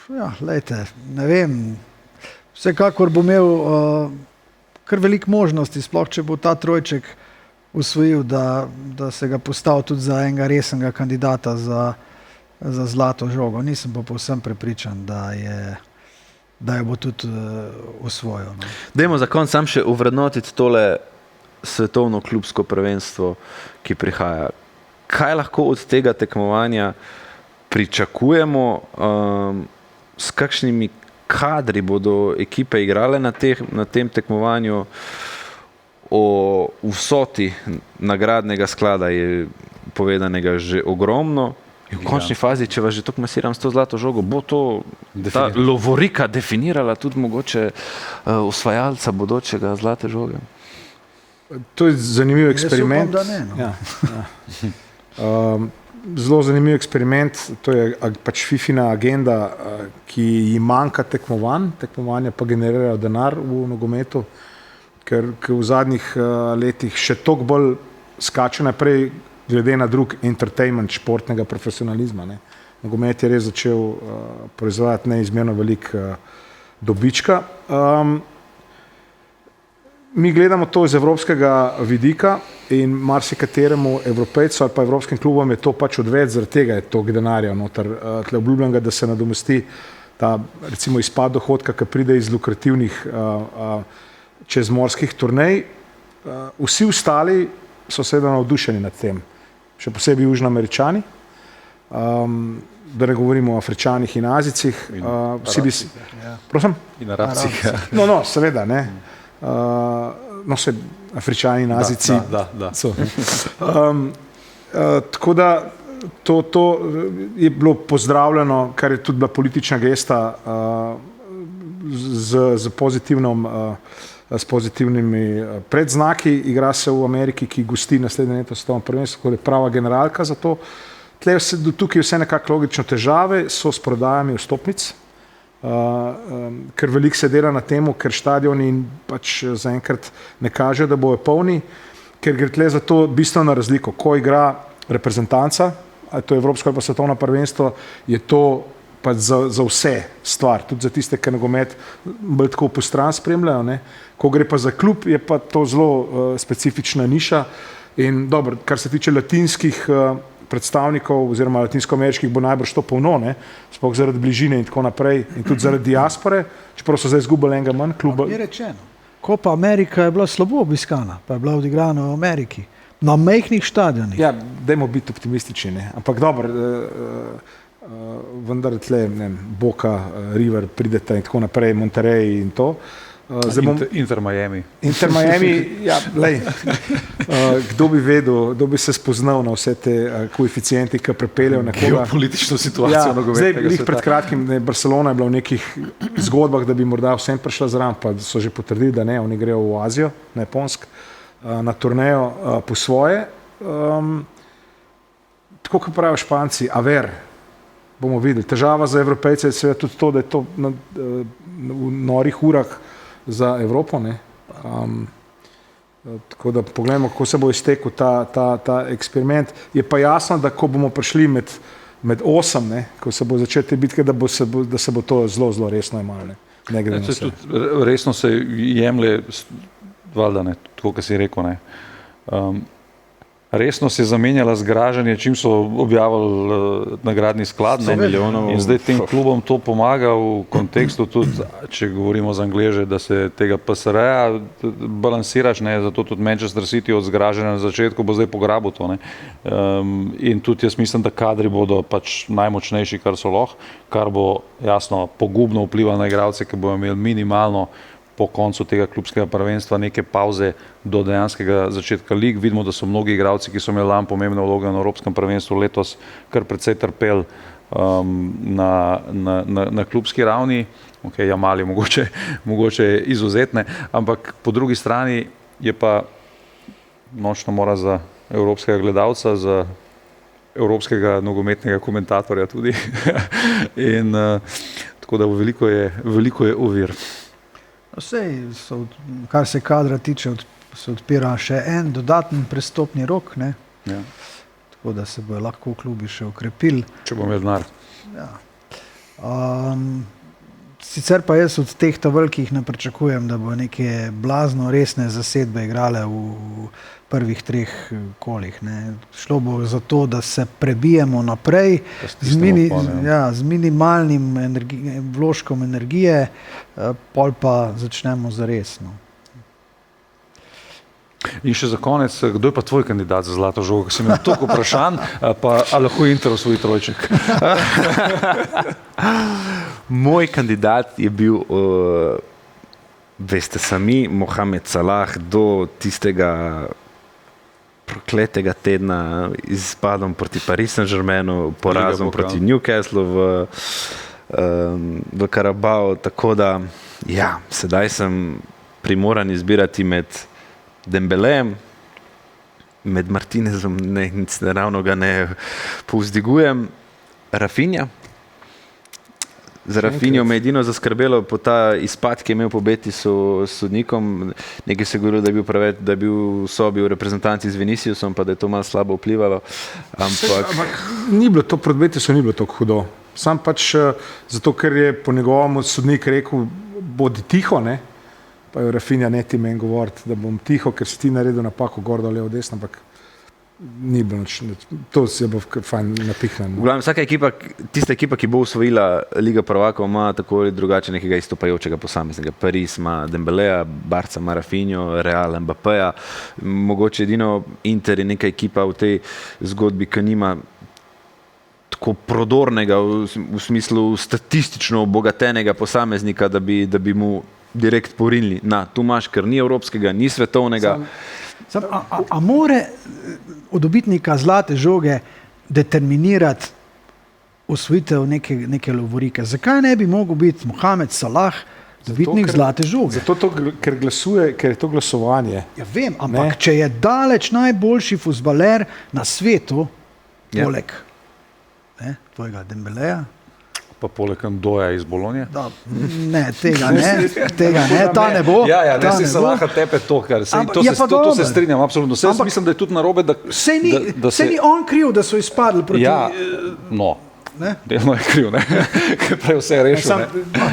Ja, lejte, ne vem. Vsekakor bo imel kar veliko možnosti, sploh če bo ta trojček usvojil, da se ga postavi tudi za enega resnega kandidata za zlato žogo. Nisem pa povsem prepričan, da jo bo tudi osvojil. No. Dajmo za konec sam še uvrednotiti tole svetovno klubsko prvenstvo, ki prihaja. Kaj lahko od tega tekmovanja pričakujemo, s kakšnimi kadri bodo ekipe igrale na tem tekmovanju, o vsoti nagradnega sklada je povedanega že ogromno. In v končni fazi, če vas že toliko masiram s to zlato žogo, bo to ta lovorika definirala tudi mogoče osvajalca bodočega zlate žoge? To je zanimiv eksperiment. Jaz upam, da ne, no. Ja. Zelo zanimiv eksperiment, to je pač FIFIna agenda, ki ji manjka tekmovanj, tekmovanja pa generirajo denar v nogometu, ker v zadnjih letih še toliko bolj skače naprej glede na drug entertainment športnega profesionalizma. Ne. Nogomet je res začel proizvajati neizmerno veliko dobička. Mi gledamo to iz evropskega vidika in marsikateremu evropejcu ali pa evropskim klubom je to pač odveč, zaradi tega je toliko denarja noter tle obljubljenega, da se nadomesti ta recimo izpad dohodka, ki pride iz lukrativnih čezmorskih turnej. Vsi ostali so seveda navdušeni nad tem, še posebej Južnoameričani, da ne govorimo o Afričanih in Azijcih. Prosim? In Arabcih. No, seveda, ne. No, se Afričani in Azijci. Da. Tako da to je bilo pozdravljeno, kar je tudi bila politična gesta z pozitivnimi predznaki. Igra se v Ameriki, ki gosti naslednje leto svetovno prvenstvo, tako da je prava generalka za to. Tukaj vse nekako logično, težave so s prodajami vstopnic. ker veliko se dela na tem, ker štadioni pač zaenkrat ne kažejo, da bojo polni, ker gre tle za to bistveno razliko. Ko igra reprezentanca, ali to je Evropsko ali pa svetovno prvenstvo, je to pač za vse stvar, tudi za tiste, ki nogomet bolj tako po stran spremljajo. Ne. Ko gre pa za klub, je pa to zelo specifična niša. In dobro, kar se tiče latinskih predstavnikov oziroma latinsko-ameriških, bo najbrž to polno, ne, sploh zaradi bližine in tako naprej in tudi zaradi diaspore, čeprav so zdaj izgubili enega manj kluba. Je rečeno. Copa America je bila slabo obiskana, pa je bila odigrana v Ameriki. Na majhnih stadionih. Ja, dajmo biti optimistični, ne. Ampak dobro, vendar tle, ne vem, Boca, River, pridete in tako naprej, Monterrey in to. Inter Miami. Inter Miami, ja, lej, kdo bi vedel, kdo bi se spoznal na vse te koeficienti, ki prepeljajo nekoga. Geopolitično situacijo nogometnega sveta. Zdaj, pred kratkim, ne, Barcelona je bila v nekih zgodbah, da bi morda vsem prišla zraven, pa so že potrdili, da ne, oni grejo v Azijo, na Japonsk, na turnejo po svoje. Tako kot pravijo Španci, a ver, bomo videli. Težava za Evropejce je seveda tudi to, da je to v norih urah za Evropo. Ne. Tako da pogledamo, kako se bo iztekel ta eksperiment. Je pa jasno, da ko bomo prišli med 8, ne, ko se bo začeti te bitke, da se bo to zelo, zelo resno jemalo. Ne gre na vse. Resno se jemlje, valjda ne, tako kot si rekel, ne. Resno se je zamenjala zgražanje, čim so objavili nagradni sklad, ne, in zdaj tem klubom to pomaga v kontekstu tudi, če govorimo z Angleže, da se tega PSR-ja balansiraš, ne, zato tudi Manchester City od zgražanja na začetku bo zdaj pograbil to, ne. In tudi jaz mislim, da kadri bodo pač najmočnejši, kar so lahko, kar bo jasno pogubno vplivalo na igralce, ki bodo imeli minimalno po koncu tega klubskega prvenstva neke pauze do dejanskega začetka lig. Vidimo, da so mnogi igralci, ki so imeli lani pomembne vloge na Evropskem prvenstvu, letos kar precej trpeli na klubski ravni. Ok, Jamal je mogoče izuzetne, ampak po drugi strani je pa nočna mora za evropskega gledalca, za evropskega nogometnega komentatorja tudi. In tako da veliko je ovir. Vsej, kar se kadra tiče, se odpira še en dodaten prestopni rok, ne? Ja. Tako da se bojo lahko klubi še okrepili. Če bo imel denar. Ja. Sicer pa jaz od teh velikih ne pričakujem, da bo neke blazno resne zasedbe igrale v prvih 3 kolih. Ne. Šlo bo za to, da se prebijemo naprej z minimalnim vložkom energije, pol pa začnemo zares. No. In še za konec, kdo je pa tvoj kandidat za zlato žogo? Si imel toliko vprašanj, pa lahko Inter osvoji trojček? Moj kandidat je bil, veste sami, Mohamed Salah do tistega prokletega tedna izpadom proti Paris Saint-Germainu, porazom proti Newcastlu v Karabao, tako da ja, sedaj sem primoran izbirati med Dembelejem, med Martinezom, ravno ga ne povzdigujem, Rafinha. Za Rafinho me je edino zaskrbelo po ta izpad, ki je imel po beti s sodnikom. Nekaj se je govorilo, da je bil v sobi v reprezentanci z Viniciusom, pa da je to malo slabo vplivalo. Ampak ni bilo to, pred beti ni bilo tako hudo. Sam pač zato, ker je po njegovem sodnik rekel, bodi tiho, ne? Pa je Rafinha ne ti meni govoriti, da bom tiho, ker si ti naredil napako gor dol levo desno, ampak ni bilo nič, to se bo fajn napihnen. V glavnem, vsaka ekipa, tista ekipa, ki bo osvojila Liga prvakov, ima tako ali drugače nekega izstopajočega posameznega. Paris ima Dembeleja, Barca ima Rafinho, Real Mbappéja, mogoče edino Inter je neka ekipa v tej zgodbi, ki nima tako prodornega v smislu statistično obogatenega posameznika, da bi mu direkt porinili. Tu imaš, ker ni evropskega, ni svetovnega. A more od dobitnika zlate žoge determinirati osvojitev neke lovorike? Zakaj ne bi mogel biti Mohamed Salah dobitnik zlate žoge? Zato, ker glasuje, ker je to glasovanje. Ja vem, ampak če je daleč najboljši fuzbaler na svetu, poleg tvojega Dembeleja, Pa poleg Ndoja iz Bolonije. Da, ne, tega ne, ta ne bo. Ja, ta ne si ne bo. Salaha tepe to, kar se, Ampak to, je se, pa to se dober. strinjam, absolutno. Saj jaz Ampak- mislim, da je tudi narobe, da, Sej ni on kriv, da so izpadli proti... ja, no, Ne? delno je kriv, ne, ker prej vse je rešil. Sam, Ne.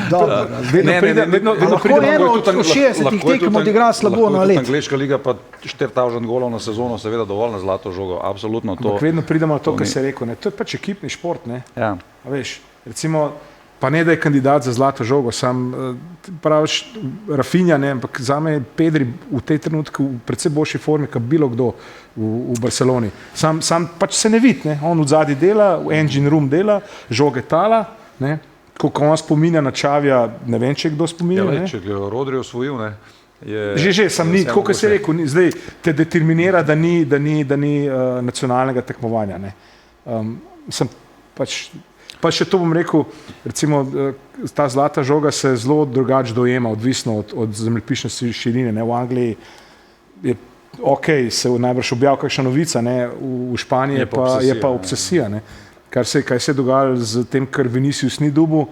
Dobro. vedno pride, vedno lahko pride eno Lahko je od tudi 60 lahko je tekem tudi odigra slabo lahko je na tudi let. Angleška liga pa 4000 golov na sezono, seveda dovolj na zlato žogo, absolutno to. ampak vedno pridemo na to, to kar ni- se je rekel. Ne. To je pač ekipni šport. Ne. Ja. A veš, recimo, pa ne da je kandidat za zlato žogo, sam praviš Rafinha, ne, ampak za me je Pedri v tej trenutku v predvsej boljši formi, kot bilo kdo v Barceloni. Sam pač se ne vidi, ne. On v zadnji dela, v engine room dela, žoge tala, ne. Koliko on spominja na Čavija, ne vem, če kdo spominja. Ja, ne. če je Rodri osvojil, ne, je, Že, sam ni, vse kot se je mogoče. rekel, zdaj te determinira, da ni nacionalnega tekmovanja. Ne. Sem pa še to bom rekel, recimo ta zlata žoga se zelo drugače dojema, odvisno od zemljepisne širine. Ne. V Angliji je ok, se najbrž objav kakšna novica, ne. V Španiji je pa obsesija. Ne. Kaj se je dogajalo z tem, kar Vinicius ni dubu,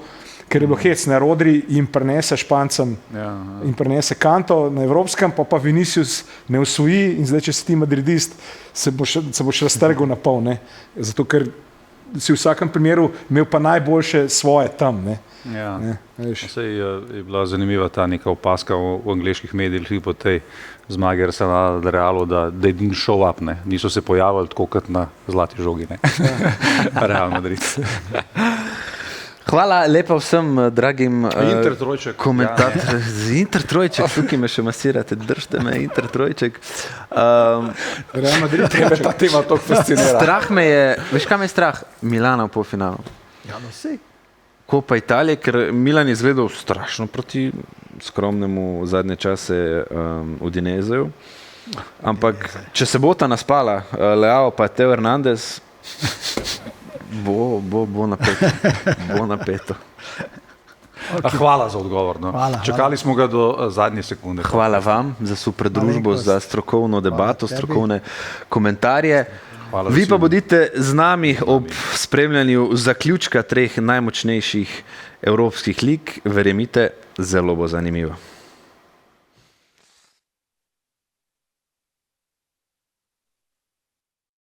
ker je bilo hec, ne, Rodri jim prenese Špancem in prenese Kanto na evropskem, pa Vinicius ne osvoji in zdaj, če si ti madridist, se boš raztrgal na pol, ne. Zato, ker si v vsakem primeru imel pa najboljše svoje tam, ne. Ja. Ne, veš. Sej je bila zanimiva ta neka opaska v angleških medijih po tej zmagi Arsenala nad Realu, da they didn't show up, ne. Niso se pojavili tako kot na zlati žogi, ne. Real Madrid. Hvala lepa vsem dragim Inter trojček. komentatorjem. Inter trojček, tukaj me še masirate, držite me, Inter trojček. Real Madrid, Tebe ta tema toliko fascinira. Strah me je, veš kaj me je strah? Milana v polfinalu. Ja, no, sej. Kopa Italije, ker Milan je izgledal strašno proti skromnemu zadnje čase Udinezeju. Ampak, če se bo ta naspala, Leao pa Teo Hernandez, bo napeto. Bo napeto. Hvala za odgovor. No. Hvala. Čakali smo ga do zadnje sekunde. Hvala vam za super družbo, Malenkost. za strokovno debato, tebi. strokovne komentarje. Hvala Vi pa vsem. bodite z nami ob spremljanju zaključka 3 najmočnejših evropskih lig. Verjemite, zelo bo zanimivo.